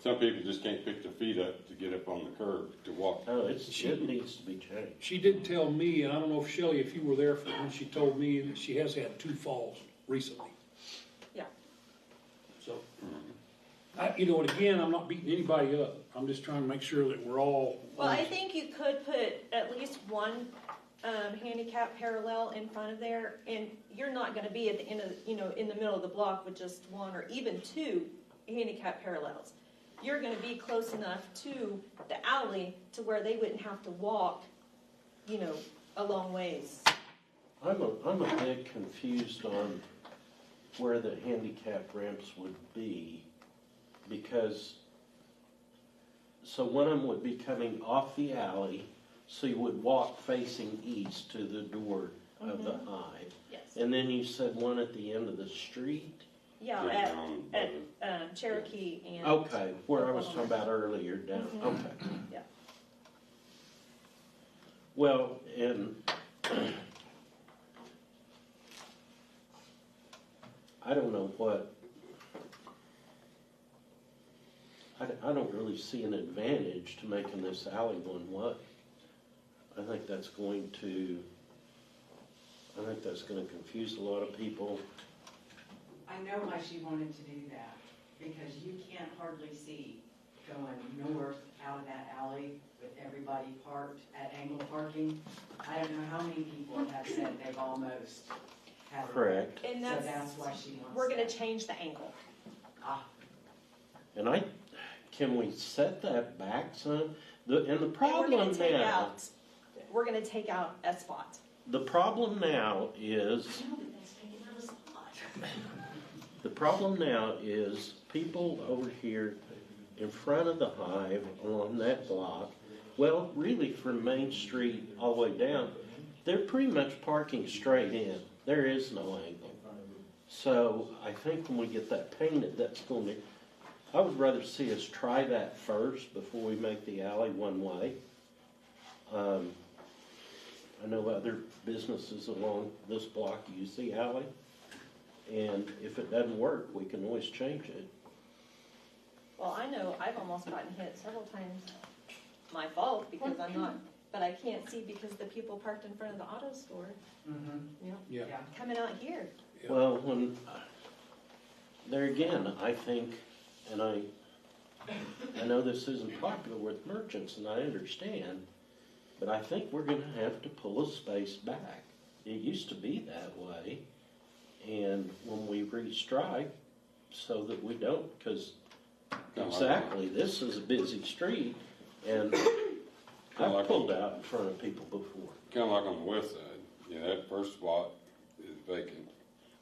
some people just can't pick their feet up to get up on the curb to walk. Oh, it needs to be changed. She did tell me, and I don't know if Shelley, if you were there for when she told me that she has had 2 falls recently. Yeah. So, and again, I'm not beating anybody up. I'm just trying to make sure that we're all. Well, I think you could put at least one handicap parallel in front of there, and you're not gonna be at the end of, in the middle of the block with just one or even 2 handicap parallels. You're gonna be close enough to the alley to where they wouldn't have to walk, a long ways. I'm a bit confused on where the handicap ramps would be, because, so one of them would be coming off the alley, so you would walk facing east to the door of the hive. Yes. And then you said one at the end of the street? Yeah, at Cherokee and. Okay, where I was talking about earlier down, okay. Yeah. Well, and I don't know what, I don't really see an advantage to making this alley one way. I think that's going to confuse a lot of people. I know why she wanted to do that, because you can't hardly see going north out of that alley with everybody parked at angle parking. I don't know how many people have said they've almost had it. Correct. And So that's why she wants We're gonna that. change the angle. And can we set that back some? And the And we're problem gonna take now, out, we're gonna take out a spot. the problem now is, people over here in front of the hive along that block, well, really from Main Street all the way down, they're pretty much parking straight in. There is no angle. So I think when we get that painted, I would rather see us try that first before we make the alley one way. I know other businesses along this block use the alley, and if it doesn't work, we can always change it. Well, I know I've almost gotten hit several times, my fault, because I'm not, but I can't see because the people parked in front of the auto store, Mm-hmm. Yeah. coming out here. Well, when there again, I think, and I know this isn't popular with merchants, and I understand, but I think we're gonna have to pull a space back. It used to be that way, and when we restripe, so that we don't, because exactly, this is a busy street, and I've pulled out in front of people before. Kinda like on the west side, you know, that first spot is vacant,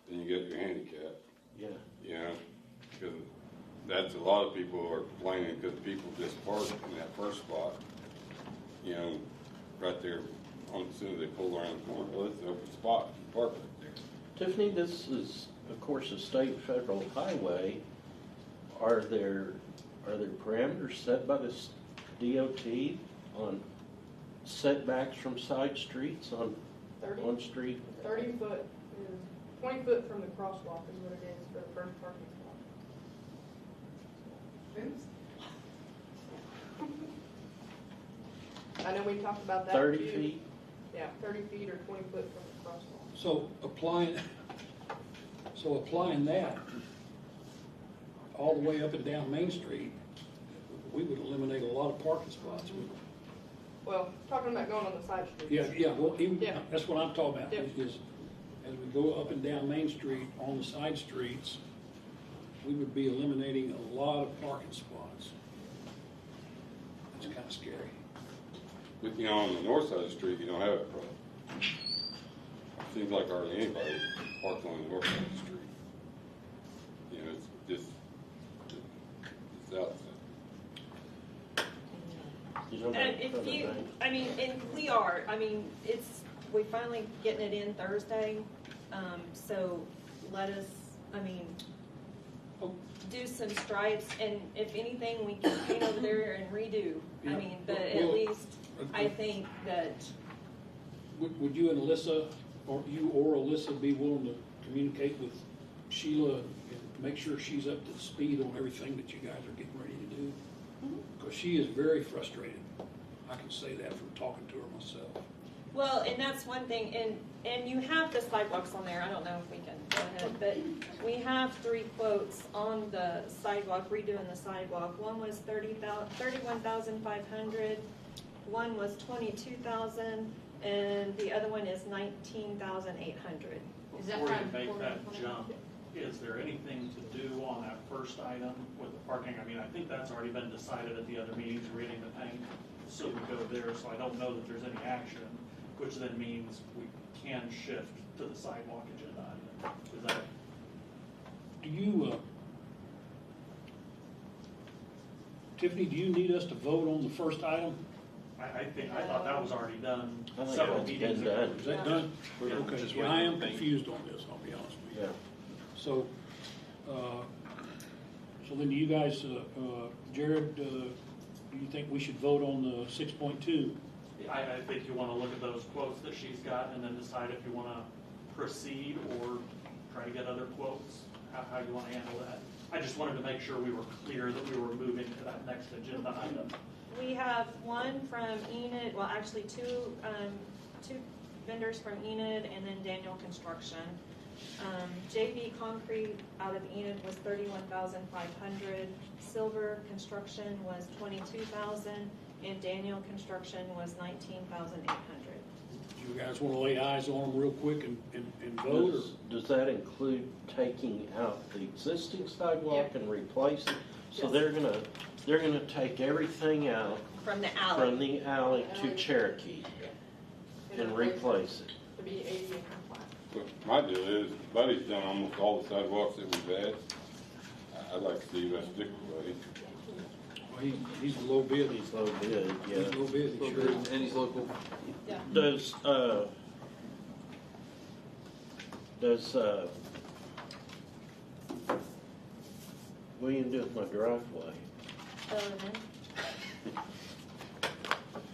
then you get your handicap, Yeah. you know, because that's, a lot of people are complaining because people just park in that first spot, you know, right there, as soon as they pull around the corner, well, it's an open spot, you park right there. Tiffany, this is, of course, a state federal highway. Are there parameters set by the DOT on setbacks from side streets on 30 street? 30 foot is, 20 foot from the crosswalk is what it is for the first parking spot. I know we talked about that. 30 too. feet? Yeah, 30 feet or 20 foot from the crosswalk. So applying that all the way up and down Main Street, we would eliminate a lot of parking spots. Well, talking about going on the side streets. Yeah, well, Yeah. that's what I'm talking about, Yep. is as we go up and down Main Street on the side streets, we would be eliminating a lot of parking spots. It's kind of scary. But, you know, on the north side of the street, you don't have that problem. Seems like hardly anybody parks on the north side of the street. You know, it's just, it's out there. You know, And if you, and we are, we finally getting it in Thursday, so let us, do some stripes, and if anything, we can paint over there and redo. Yeah. But at Well, least, I think that, Would you and Alyssa, or you or Alyssa, be willing to communicate with Sheila and make sure she's up to speed on everything that you guys are getting ready to do? Because she is very frustrated. I can say that from talking to her myself. well, and that's one thing, and you have the sidewalks on there, I don't know if we can go ahead, but we have 3 quotes on the sidewalk, redoing the sidewalk. One was $31,500, one was $22,000, and the other one is $19,800. Is that Before you from make that 420? jump, is there anything to do on that first item with the parking? I think that's already been decided at the other meetings, reading the paint, so we go there, so I don't know that there's any action, which then means we can shift to the sidewalk agenda item. Is that, Do you, Tiffany, do you need us to vote on the first item? I thought that was already done I think several that's meetings been ago. done. Is that done? Yeah. Okay, Just yeah, waiting I on am the paint. confused on this, I'll be honest with you. Yeah. So then do you guys, Jared, do you think we should vote on the 6.2? I think you want to look at those quotes that she's got and then decide if you want to proceed or try to get other quotes, how you want to handle that. I just wanted to make sure we were clear that we were moving to that next agenda item. We have one from Enid, well, actually two vendors from Enid, and then Daniel Construction. JB Concrete out of Enid was $31,500. Silver Construction was $22,000, and Daniel Construction was $19,800. You guys want to lay eyes on them real quick and vote? Or? Does that include taking out the existing sidewalk Yeah. and replacing? So Yes. they're gonna take everything out From the from alley. the alley to Cherokee and replace it. To be ADA compliant. But my deal is, Buddy's done almost all the sidewalks that we've had. I'd like to see us stick with Buddy. Well, he's a low bid. He's low bid, He's yeah. low bid, he sure is. And he's local. Does, what are you gonna do with my driveway?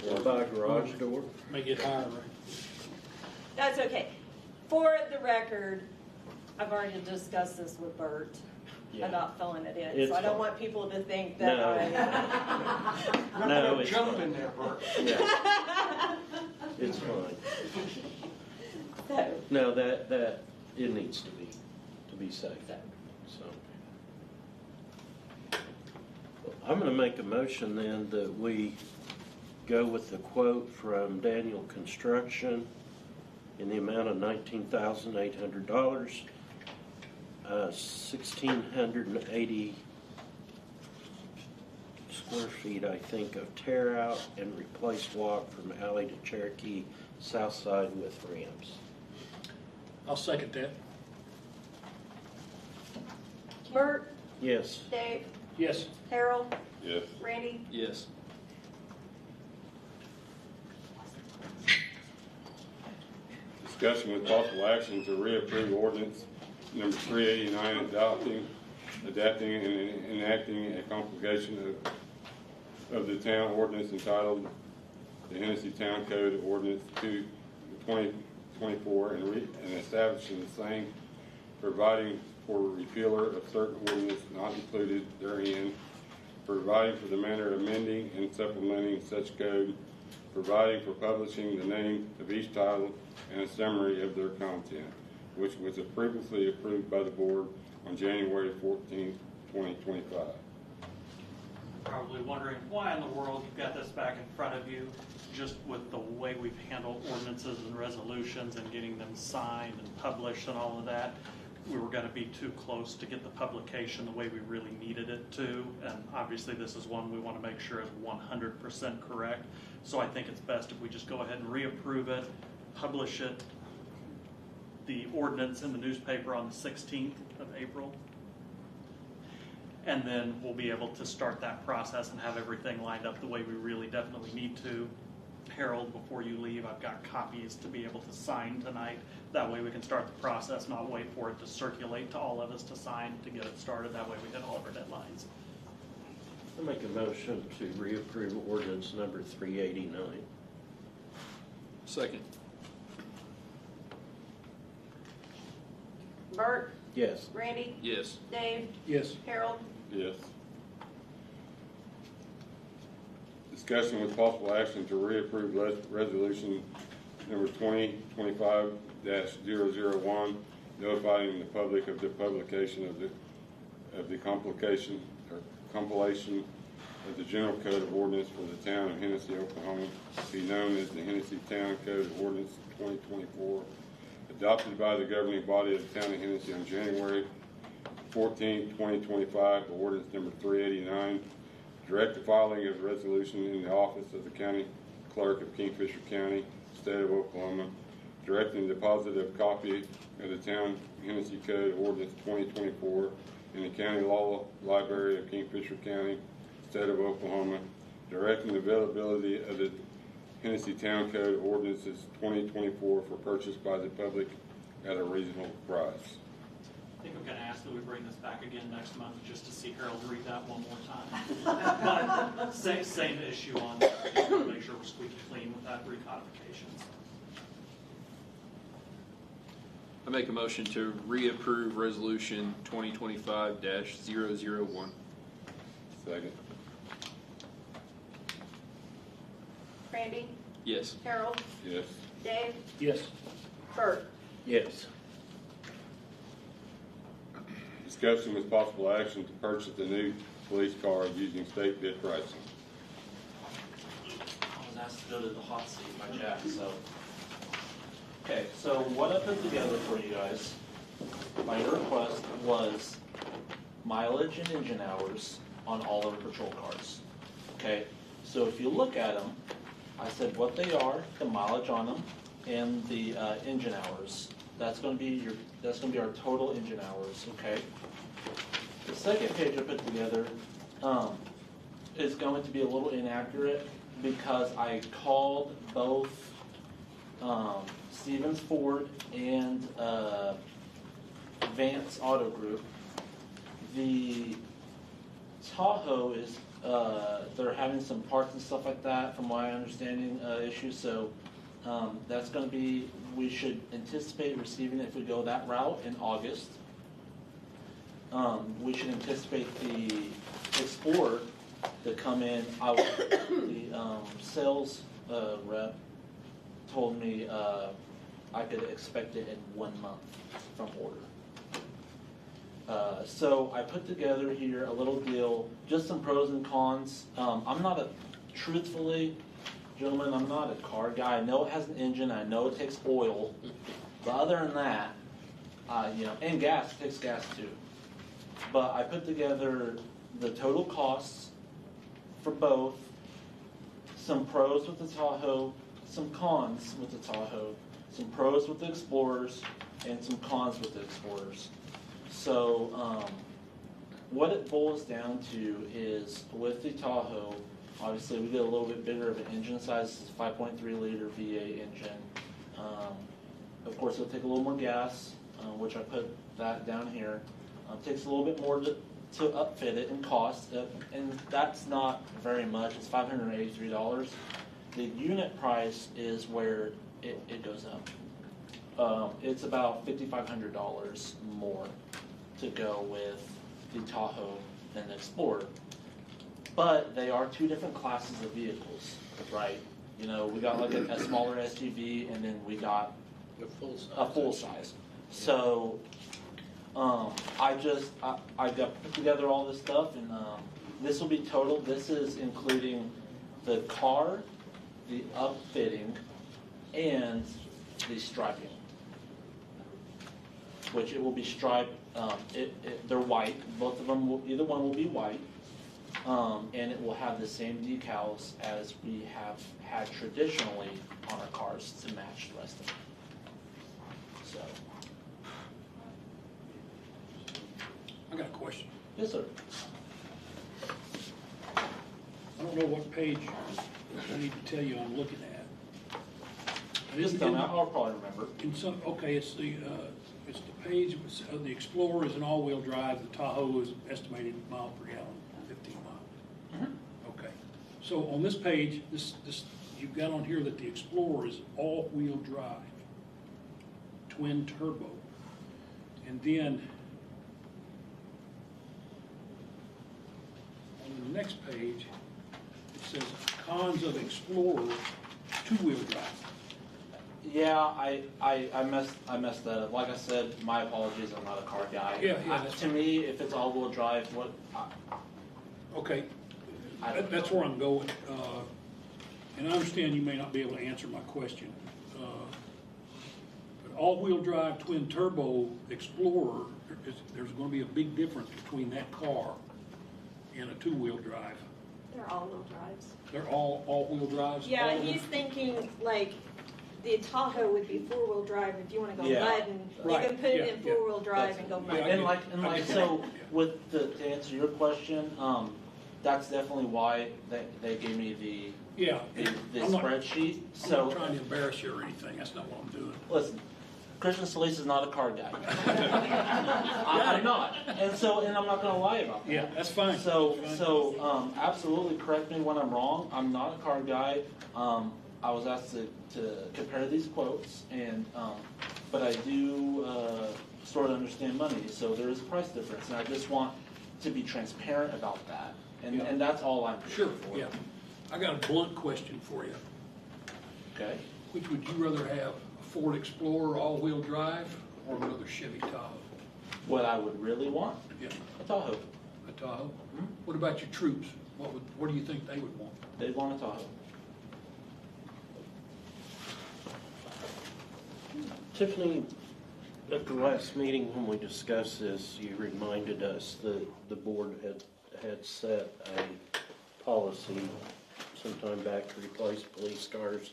Or buy a garage door? May get higher, right? That's okay. For the record, I've already discussed this with Bert Yeah. about filling it in, It's so I don't fine. want people to think that No. I. No, it's Jump fine. in there, Bert. Yeah, it's fine. So, No, that, it needs to be safe, so. I'm gonna make a motion then that we go with the quote from Daniel Construction in the amount of $19,800, 1,680 square feet, I think, of tear out and replace walk from alley to Cherokee South Side with ramps. I'll second that. Bert, Yes. Dave, Yes. Harold, Yes. Randy, Yes. Discussion with possible action to reapprove ordinance number 389, adapting and enacting a complication of the town ordinance entitled the Hennessey Town Code Ordinance 2024 and establishing the same, providing for repealer of certain ordinance not included therein, providing for the manner of amending and supplementing such code, providing for publishing the name of each title and a summary of their content, which was previously approved by the board on January 14, 2025. Probably wondering why in the world you've got this back in front of you, just with the way we've handled ordinances and resolutions and getting them signed and published and all of that. We were gonna be too close to get the publication the way we really needed it to, and obviously this is one we wanna make sure is 100% correct. So I think it's best if we just go ahead and reapprove it, publish it, the ordinance in the newspaper on the 16th of April. And then we'll be able to start that process and have everything lined up the way we really definitely need to. Harold, before you leave, I've got copies to be able to sign tonight. That way we can start the process, not wait for it to circulate to all of us to sign to get it started. That way we hit all of our deadlines. I make a motion to reapprove ordinance number 389. Second. Bert, Yes. Randy, Yes. Dave, Yes. Harold, Yes. Discussion with possible action to reapprove resolution number 2025-001, notifying the public of the publication of the compilation of the General Code of Ordinance for the town of Hennessey, Oklahoma, to be known as the Hennessey Town Code of Ordinance 2024, adopted by the governing body of the town of Hennessey on January 14, 2025, ordinance number 389. Direct the filing of the resolution in the office of the county clerk of Kingfisher County, state of Oklahoma, directing the deposit of a copy of the town Hennessey Code of Ordinance 2024 in the county law library of Kingfisher County, state of Oklahoma, directing the availability of the Hennessey Town Code of Ordinances 2024 for purchase by the public at a reasonable price. I think I'm gonna ask that we bring this back again next month just to see Harold read that one more time. But same issue on, just wanna make sure we're squeaky clean with that recodifications. I make a motion to reapprove resolution 2025-001. Second. Randy, Yes. Harold, Yes. Dave, Yes. Bert. Yes. Discussion with possible action to purchase a new police car using state bid pricing. I was asked to go to the hot seat by Jack, so. Okay, so what I put together for you guys, my request was mileage and engine hours on all of our patrol cars. Okay, so if you look at them, I said what they are, the mileage on them, and the engine hours. That's going to be our total engine hours. Okay. The second page I put together is going to be a little inaccurate because I called both Stevens Ford and Vance Auto Group. The Tahoe is they're having some parts and stuff like that, from my understanding, issues. So that's going to be, we should anticipate receiving it if we go that route in August. We should anticipate the Explorer to come in. The sales rep told me I could expect it in 1 month from order. So I put together here a little deal, just some pros and cons. Truthfully, gentlemen, I'm not a car guy. I know it has an engine, I know it takes oil, but other than that, and gas, it takes gas too. But I put together the total costs for both, some pros with the Tahoe, some cons with the Tahoe, some pros with the Explorers, and some cons with the Explorers. So what it boils down to is with the Tahoe, obviously we get a little bit bigger of an engine size. It's a 5.3 liter V8 engine. Of course, it'll take a little more gas, which I put that down here. Takes a little bit more to upfit it in cost, and that's not very much. It's $583. The unit price is where it goes up. It's about $5,500 more to go with the Tahoe than the Explorer. But they are two different classes of vehicles, right? We got like a smaller SUV, and then we got a full size. So I got put together all this stuff, and this will be total. This is including the car, the upfitting, and the striping, which it will be striped. They're white. Both of them, either one will be white, and it will have the same decals as we have had traditionally on our cars to match the rest of them. So, I got a question. yes, sir. I don't know what page I need to tell you I'm looking at. Just tell me. I'll probably remember. It's the page of the Explorer is an all-wheel drive. The Tahoe is estimated mile per gallon, 15 miles. Mm-hmm. Okay. So on this page, this you've got on here that the Explorer is all-wheel drive, twin turbo, and then on the next page it says cons of Explorer, two-wheel drive. Yeah, I messed that up. Like I said, my apologies. I'm not a car guy. Yeah, that's to me, if it's all-wheel drive, Okay, that's where I'm going. And I understand you may not be able to answer my question. But all-wheel drive twin turbo Explorer, there's going to be a big difference between that car and a two-wheel drive. They're all-wheel drives. They're all-wheel drives? Yeah, all of them? he's thinking like the Tahoe would be four-wheel drive if you want to go Yeah. mudding. Right. You can put it in Yeah, four-wheel drive and go mudding. and so with to answer your question, that's definitely why they gave me the I'm not- spreadsheet. I'm So not trying to embarrass you or anything. That's not what I'm doing. listen, Christian Solis is not a car guy. I'm not, and I'm not going to lie about that. Yeah, that's fine. So absolutely correct me when I'm wrong. I'm not a car guy. I was asked to compare these quotes, and but I do sort of understand money, so there is a price difference, and I just want to be transparent about that, and that's all I'm Sure, for. yeah. I got a blunt question for you. Okay. Which would you rather have, a Ford Explorer all-wheel drive or another Chevy Tahoe? What I would really want, Yeah, a Tahoe. a Tahoe. What about your troops? What do you think they would want? They'd want a Tahoe. Tiffany, at the last meeting when we discussed this, you reminded us that the board had set a policy sometime back to replace police cars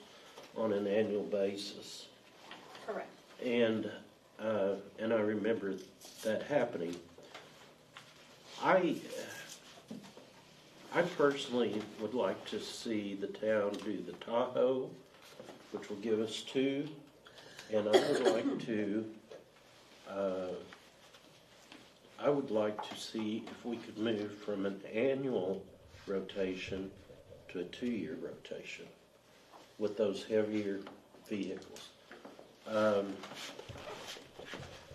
on an annual basis. Correct. And I remember that happening. I personally would like to see the town do the Tahoe, which will give us two, and I would like to see if we could move from an annual rotation to a 2-year rotation with those heavier vehicles.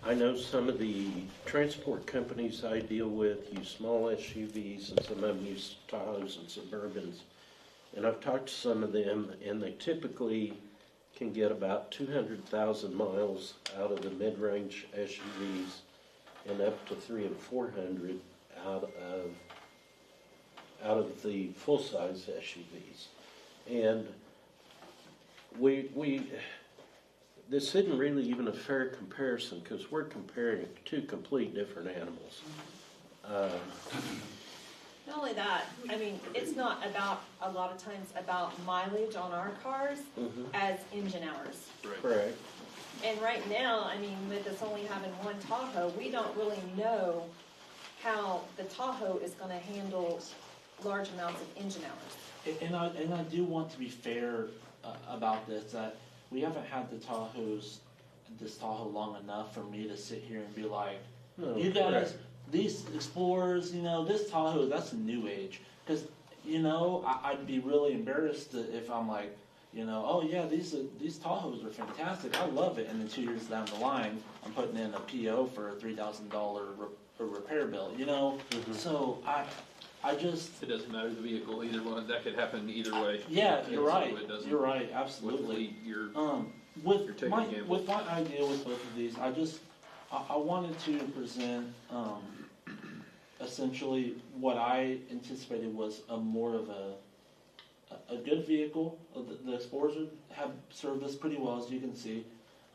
I know some of the transport companies I deal with use small SUVs, and some of them use Tahoes and Suburbans. And I've talked to some of them, and they typically can get about 200,000 miles out of the mid-range SUVs and up to 300 and 400 out of the full-size SUVs. And this isn't really even a fair comparison because we're comparing two complete different animals. Not only that, I mean, it's not about, a lot of times, about mileage on our cars as engine hours. Correct. And right now, I mean, with us only having one Tahoe, we don't really know how the Tahoe is gonna handle large amounts of engine hours. And I do want to be fair about this, that we haven't had this Tahoe long enough for me to sit here and be like, you guys, correct. These Explorers, this Tahoe, that's a new age. Because, I'd be really embarrassed if I'm like, oh yeah, these Tahoes are fantastic, I love it. And then 2 years down the line, I'm putting in a PO for a $3,000 repair bill, So I just... It doesn't matter the vehicle, either one, that could happen either way. Yeah, you're right, So it doesn't- you're right, absolutely. You're With taking my a gamble. with my idea with both of these, I wanted to present essentially what I anticipated was a more of a good vehicle. The Explorers have served us pretty well, as you can see.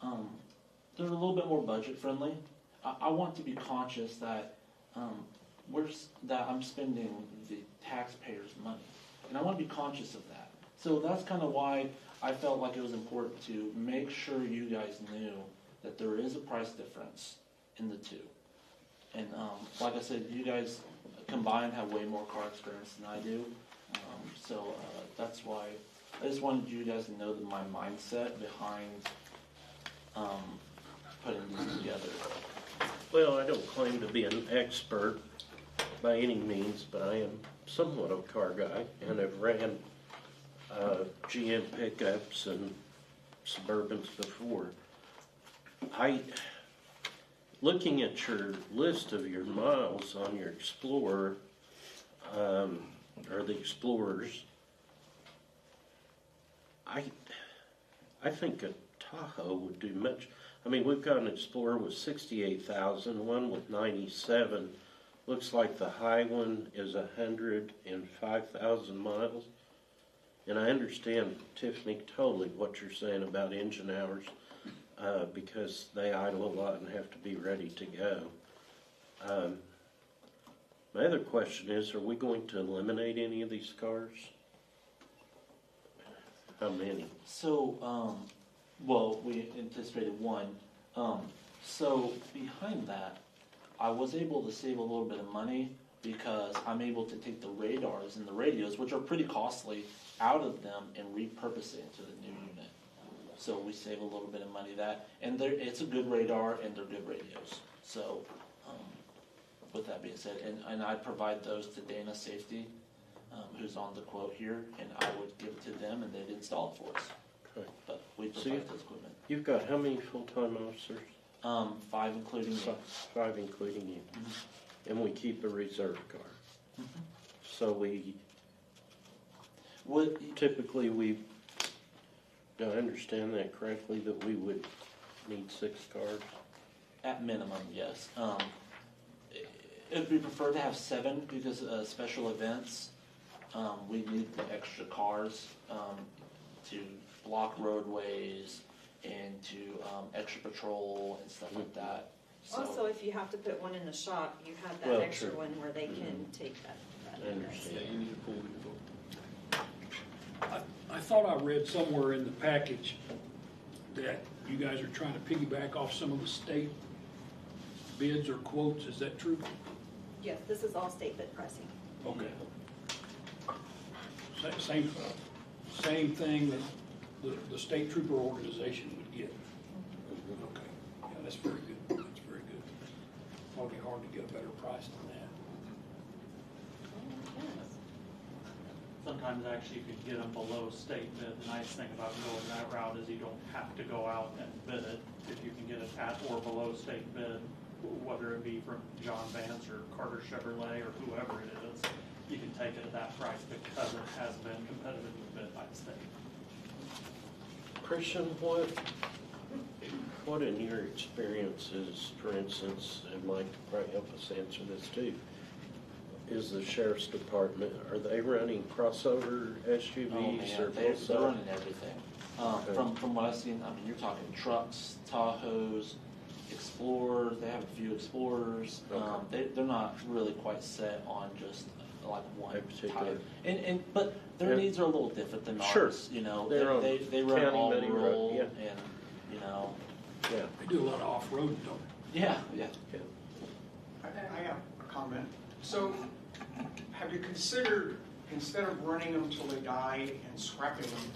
They're a little bit more budget friendly. I want to be conscious that I'm spending the taxpayers' money, and I want to be conscious of that. So that's kind of why I felt like it was important to make sure you guys knew that there is a price difference in the two. And like I said, you guys combined have way more car experience than I do. So that's why I just wanted you guys to know that my mindset behind putting these together. Well, I don't claim to be an expert by any means, but I am somewhat of a car guy, and I've ran GM pickups and Suburbans before. Looking at your list of your miles on your Explorer, or the Explorers, I think a Tahoe would do much. I mean, we've got an Explorer with 68,000, one with 97. Looks like the high one is 105,000 miles. And I understand, Tiffany, totally what you're saying about engine hours, because they idle a lot and have to be ready to go. My other question is, are we going to eliminate any of these cars? How many? So, well, we anticipated one. So behind that, I was able to save a little bit of money because I'm able to take the radars and the radios, which are pretty costly, out of them and repurpose it into the new unit. So we save a little bit of money and it's a good radar and they're good radios. So with that being said, and I provide those to Dana Safety, who's on the quote here, and I would give it to them and they'd install it for us. Okay. But we provide this equipment. You've got how many full-time officers? 5 including me. 5 including you. Mhm. And we keep a reserve car. Mhm. So typically do I understand that correctly, that we would need 6 cars? At minimum, yes. It'd be preferred to have 7 because special events, we need the extra cars to block roadways and to extra patrol and stuff like that. So, Also, if you have to put one in the shop, you have that Well, extra true. one where they can take that. I understand. Yeah, you need a pool vehicle. I thought I read somewhere in the package that you guys are trying to piggyback off some of the state bids or quotes. Is that true? Yes, this is all state bid pricing. Okay. Same thing that the state trooper organization would get. Okay, yeah, that's very good, that's very good. Probably hard to get a better price than that. Sometimes actually you could get them below state bid. The nice thing about going that route is you don't have to go out and bid it. If you can get it at or below state bid, whether it be from John Vance or Carter Chevrolet or whoever it is, you can take it at that price because it has been competitively bid by the state. Christian, what what in your experiences, for instance, and Mike could probably help us answer this too, is the sheriff's department, are they running crossover SUVs Oh, man, or they're full-size? running everything. Okay. From what I've seen, I mean, you're talking trucks, Tahoes, Explorers, they have a few Explorers. Okay. They're not really quite set on just like one A particular- type. But their Yeah. needs are a little different than Sure. ours, you know. They're on They run county all money road, rural yeah. and, you know, Yeah. They do a lot of off-road, don't they? yeah. I have a comment. So, have you considered, instead of running them till they die and scrapping them,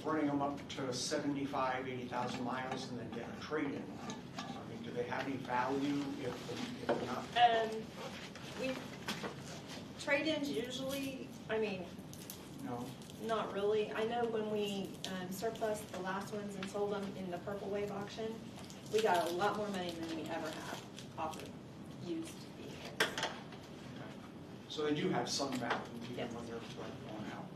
running them up to 75, 80,000 miles and then get a trade-in? I mean, do they have any value if they're not? We, trade-ins usually, I mean, No? not really. I know when we surplus the last ones and sold them in the Purple Wave auction, we got a lot more money than we ever have off of used vehicles. So they do have some value even Yes. when they're going out?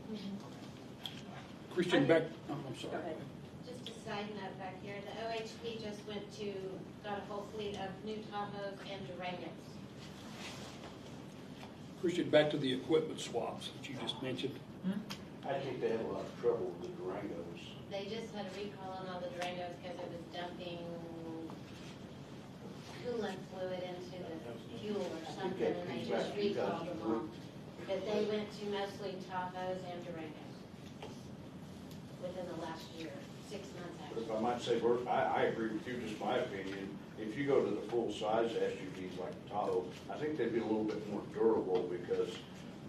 Christian Beck, oh, I'm sorry. Go ahead. Just a side note back here, the OHP just got a whole fleet of new Tahoes and Durangos. Christian, back to the equipment swaps that you just mentioned. I think they have a lot of trouble with the Durangos. They just had a recall on all the Durangos because it was dumping coolant fluid into the fuel or something, and they just recalled them all. But they went to mostly Tahoes and Durangos within the last year, 6 months But if actually. I might say, Bert, I agree with you, just my opinion. If you go to the full-size SUVs like the Tahoe, I think they'd be a little bit more durable because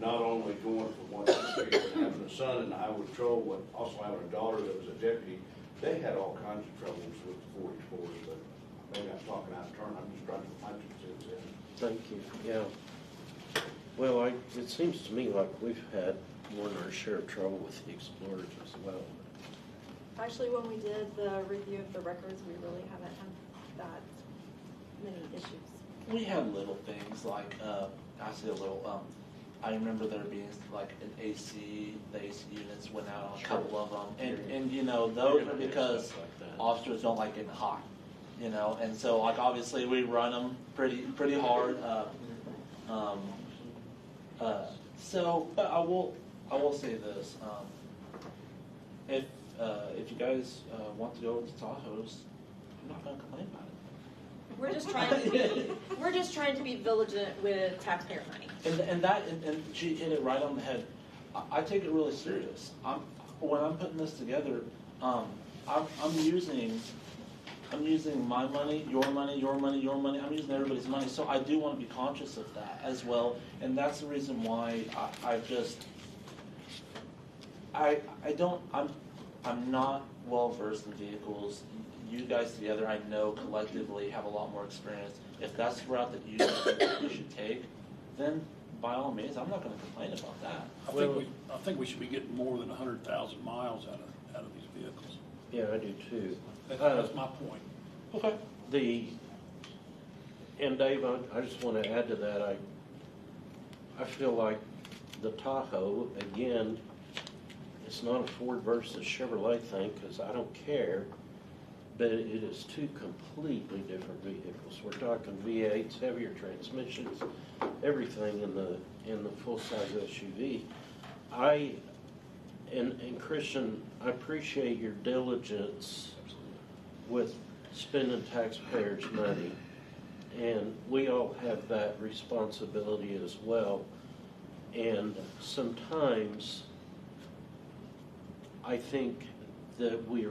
not only going from one to the other, but having a son in the highway patrol, but also having a daughter that was a deputy, they had all kinds of troubles with the 44s, but maybe I'm talking out of turn. I'm just trying to find some sense in. Thank you, yeah. Well, it seems to me like we've had more than our share of trouble with the Explorers as well. Actually, when we did the review of the records, we really haven't had that many issues. We had little things like, I say a little, I remember there being like an AC, the AC units went out on a couple of them. And you know, those are because officers don't like getting hot, you know, and so like obviously we run them pretty hard. So, but I will say this, if you guys want to go with the Tahoes, I'm not gonna complain about it. We're just trying to be vigilant with taxpayer money. And she hit it right on the head. I take it really serious. When I'm putting this together, I'm using my money, your money, your money, your money. I'm using everybody's money, so I do want to be conscious of that as well. And that's the reason why I'm not well versed in vehicles. You guys together, I know collectively have a lot more experience. If that's the route that you think we should take, then by all means, I'm not going to complain about that. I think we should be getting more than 100,000 miles out of these vehicles. Yeah, I do too. That's my point. Okay. And Dave, I just want to add to that, I feel like the Tahoe, again, it's not a Ford versus Chevrolet thing, because I don't care, but it is two completely different vehicles. We're talking V8s, heavier transmissions, everything in the full-size SUV. And Christian, I appreciate your diligence with spending taxpayers' money, and we all have that responsibility as well. And sometimes I think that we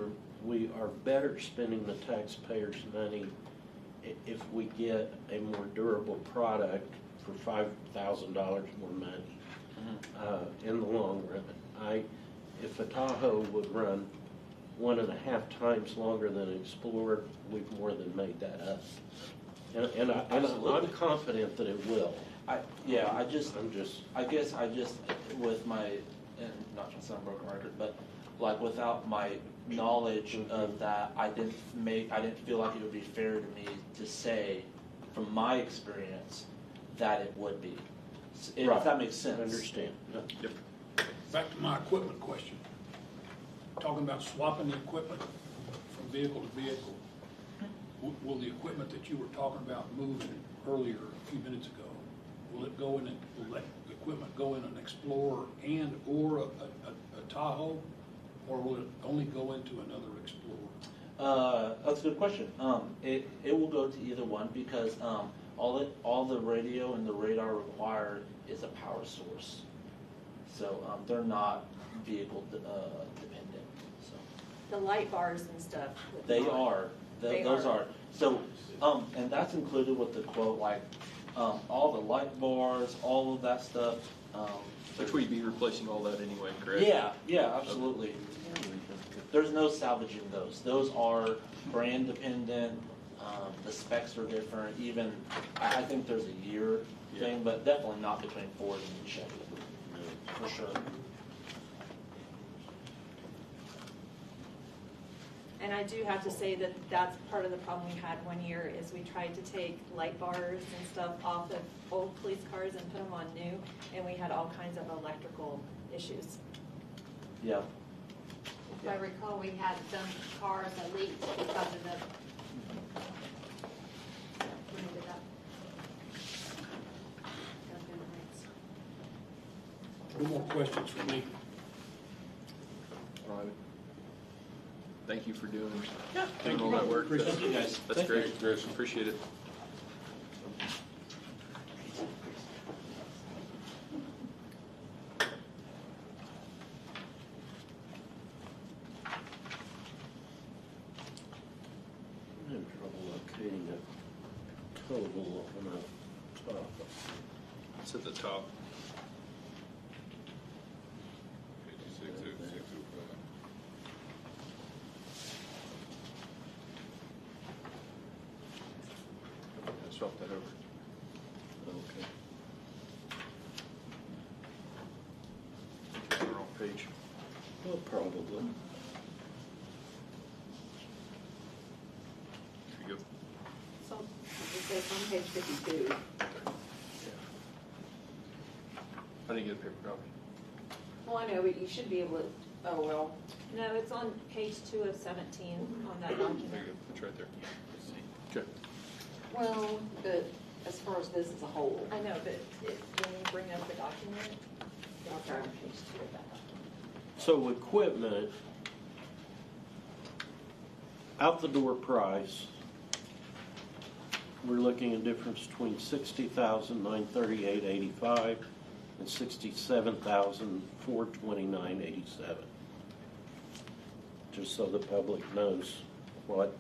are better spending the taxpayers' money if we get a more durable product for $5,000 more money in the long run. If a Tahoe would run 1.5 times longer than an Explorer, we've more than made that up. And I'm confident that it will. I guess with my, and not to sound broken record, but like without my knowledge of that, I didn't feel like it would be fair to me to say, from my experience, that it would be. If that makes sense. I understand. Yep. Back to my equipment question. Talking about swapping the equipment from vehicle to vehicle. will the equipment that you were talking about moving earlier, a few minutes ago, will it go in, will that equipment go in an Explorer or a Tahoe? Or will it only go into another Explorer? That's a good question. It will go to either one because all the radio and the radar required is a power source. So they're not vehicle dependent. So The light bars and stuff. they are. Those are. So and that's included with the quote, like all the light bars, all of that stuff. Which we'd be replacing all that anyway, correct? Yeah, absolutely. There's no salvaging those. Those are brand dependent. The specs are different. Even I think there's a year thing, but definitely not between Ford and Chevy for sure. And I do have to say that that's part of the problem we had one year is we tried to take light bars and stuff off of old police cars and put them on new, and we had all kinds of electrical issues. Yeah. If I recall, we had some cars that leaked because of the. When we did that. No more questions from me. All right. Thank you for doing Thank all you. that work. Appreciate you guys. That's Thank great. you. Chris. Appreciate it. I'm having trouble locating a total on the top. It's at the top. 56,605. Swap that over. Okay. Okay, we're on page. Well, probably. Here you go. So, it's on page 52. I didn't get a paper copy. Well, I know, but you should be able to, oh, well, No, it's on page 2 of 17 on that There document. you go. It's right there. Okay. well, but as far as this as a whole, I know, but when you bring up the document, it's on page 2 of that document. So equipment, out the door price, we're looking at a difference between $60,938.85 and $67,429.87. Just so the public knows what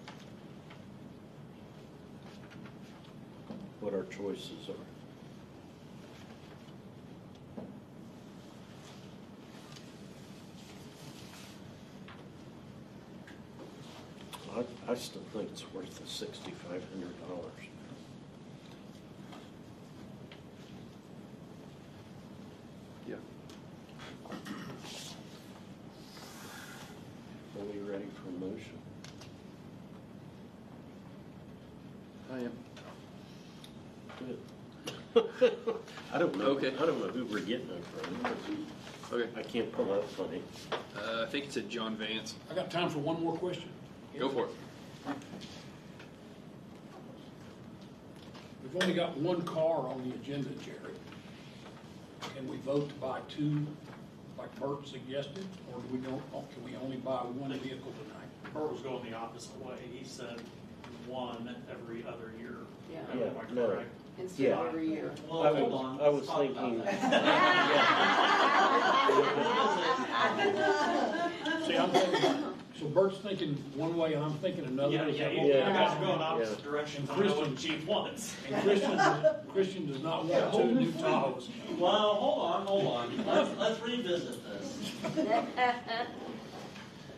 our choices are. I still think it's worth the $6,500. Yeah. Are we ready for a motion? I am. Good. I don't know. Okay. I don't know who we're getting it from. Okay. I can't pull up funny. I think it's at John Vance. I got time for one more question. Go for it. We've only got one car on the agenda, Jerry. Can we vote to buy two, like Bert suggested, or do we don't, can we only buy one vehicle tonight? Bert was going the opposite way. He said one every other year. Yeah. Am I Yeah, no. correct? instead Yeah. of every year. Well, I hold was- on. I was Let's talk about thinking- that. See, I'm thinking, so Bert's thinking one way and I'm thinking another. Yeah, Is yeah, that you what we're guys are doing? going opposite Yeah. directions. And I know what the Christian- chief wants. And Christian does not want two new Tahoes. Well, hold on. Let's revisit this.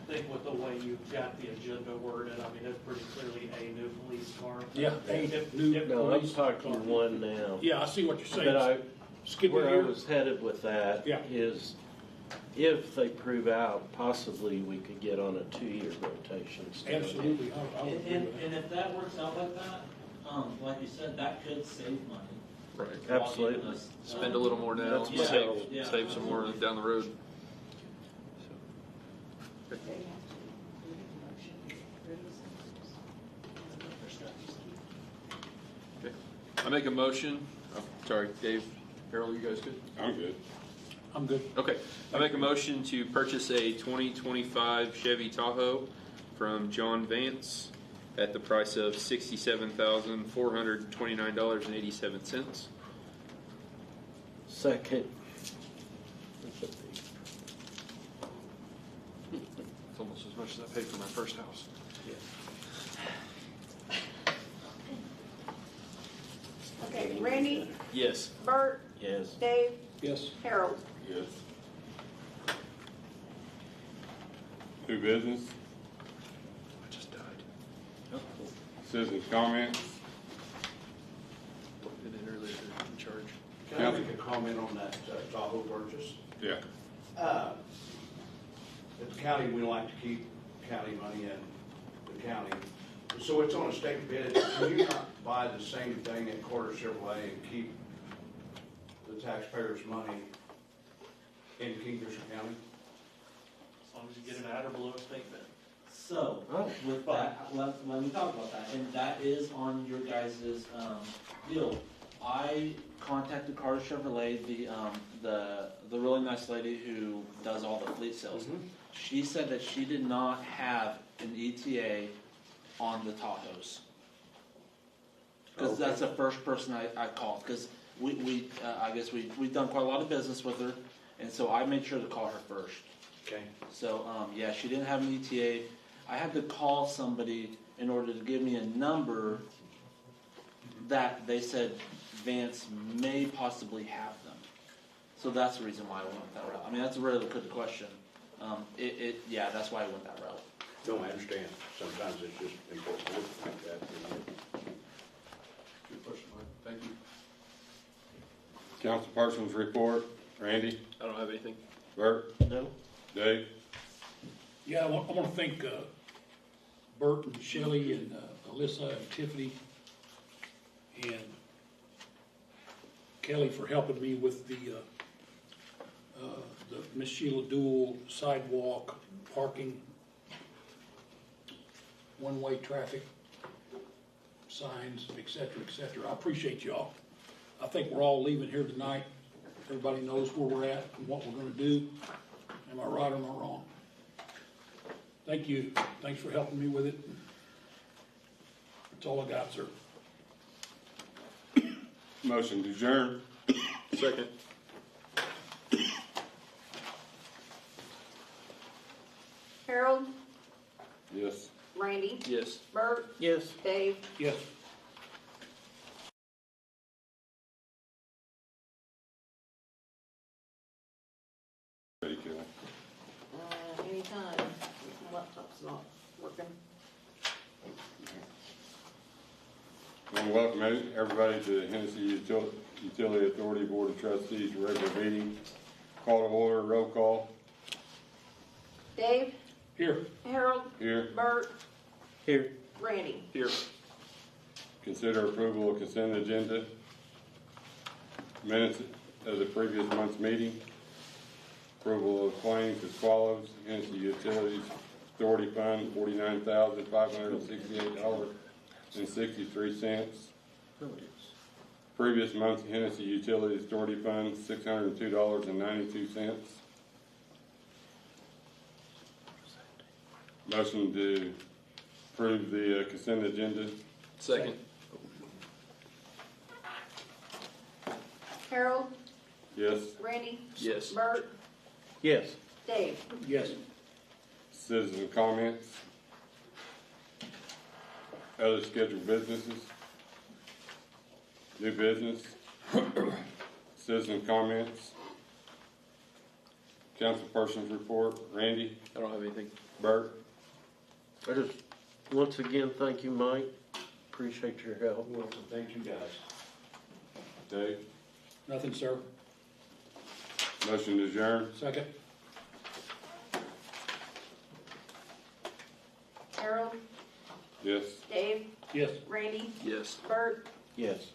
I think with the way you've got the agenda worded, I mean, it's pretty clearly a new police car. Yeah, If- new if- No, I'm police. talking one now. Yeah, I see what you're saying. But Skip it where I here. was headed with that Yeah. is if they prove out, possibly we could get on a 2-year rotation. instead of- Absolutely, I would agree And with that. if that works out like that, like you said, that could save money. Right. Absolutely. Spend a little more now, That's my save, goal. Yeah. save some more down the road. I make a motion, oh, sorry, Dave, Harold, you guys good? I'm good. I'm good. Okay, I make a motion to purchase a 2025 Chevy Tahoe from John Vance at the price of $67,429.87. Second. It's almost as much as I paid for my first house. Okay, Randy, Yes. Bert, Yes. Dave, Yes. Harold. Yes. New business, I just died. citizens' comments. And then earlier, they're in charge. Can I make a comment on that Tahoe purchase? Yeah. At the county, we like to keep county money in the county. So it's on a state bid. Can you not buy the same thing at Carter Chevrolet and keep the taxpayers' money in Kingfisher County? As long as you get an at or below a state bid. So, with that, let me talk about that, and that is on your guys' deal. I contacted Carter Chevrolet, the really nice lady who does all the fleet sales. She said that she did not have an ETA on the Tahoes. Because that's the first person I called, because I guess we've done quite a lot of business with her, and so I made sure to call her first. Okay. So, yeah, she didn't have an ETA. I had to call somebody in order to give me a number that they said Vance may possibly have them. So that's the reason why I went that route. I mean, that's a really good question. Yeah, that's why I went that route. No, I understand. Sometimes it's just important to look like that. Good question, Mike. Thank you. Councilperson's report, Randy, I don't have anything. Bert, No? Dave. Yeah, I want to thank Bert and Shelley and Alyssa and Tiffany and Kelly for helping me with the Miss Sheila Dual sidewalk parking, one-way traffic signs, et cetera, et cetera. I appreciate y'all. I think we're all leaving here tonight. Everybody knows where we're at and what we're gonna do. Am I right or am I wrong? Thank you. Thanks for helping me with it. That's all I got, sir. Motion to adjourn. Second. Harold, Yes. Randy, Yes. Bert, Yes. Dave. Yes. Ready, Kelly? Anytime. My laptop's not working. I want to welcome everybody to the Hennessey Utility Authority Board of Trustees regular meeting. Call to order, roll call. Dave, Here. Harold, Here. Bert, Here. Randy. Here. Consider approval of consent agenda. Minutes of the previous month's meeting. Approval of claims as follows. Hennessey Utilities Authority Fund, $49,568.63. Previous month Hennessey Utilities Authority Fund, $602.92. Motion to approve the consent agenda. Second. Harold, Yes. Randy, Yes. Bert, Yes. Dave. Yes. Citizen comments. Other scheduled businesses. New business. Citizen comments. Councilperson's report. Randy, I don't have anything. Bert. I just, once again, thank you, Mike. Appreciate your help. Welcome. Thank you, guys. Dave. Nothing, sir. Motion to adjourn. Second. Harold, Yes. Dave, Yes. Randy, Yes. Bert, Yes.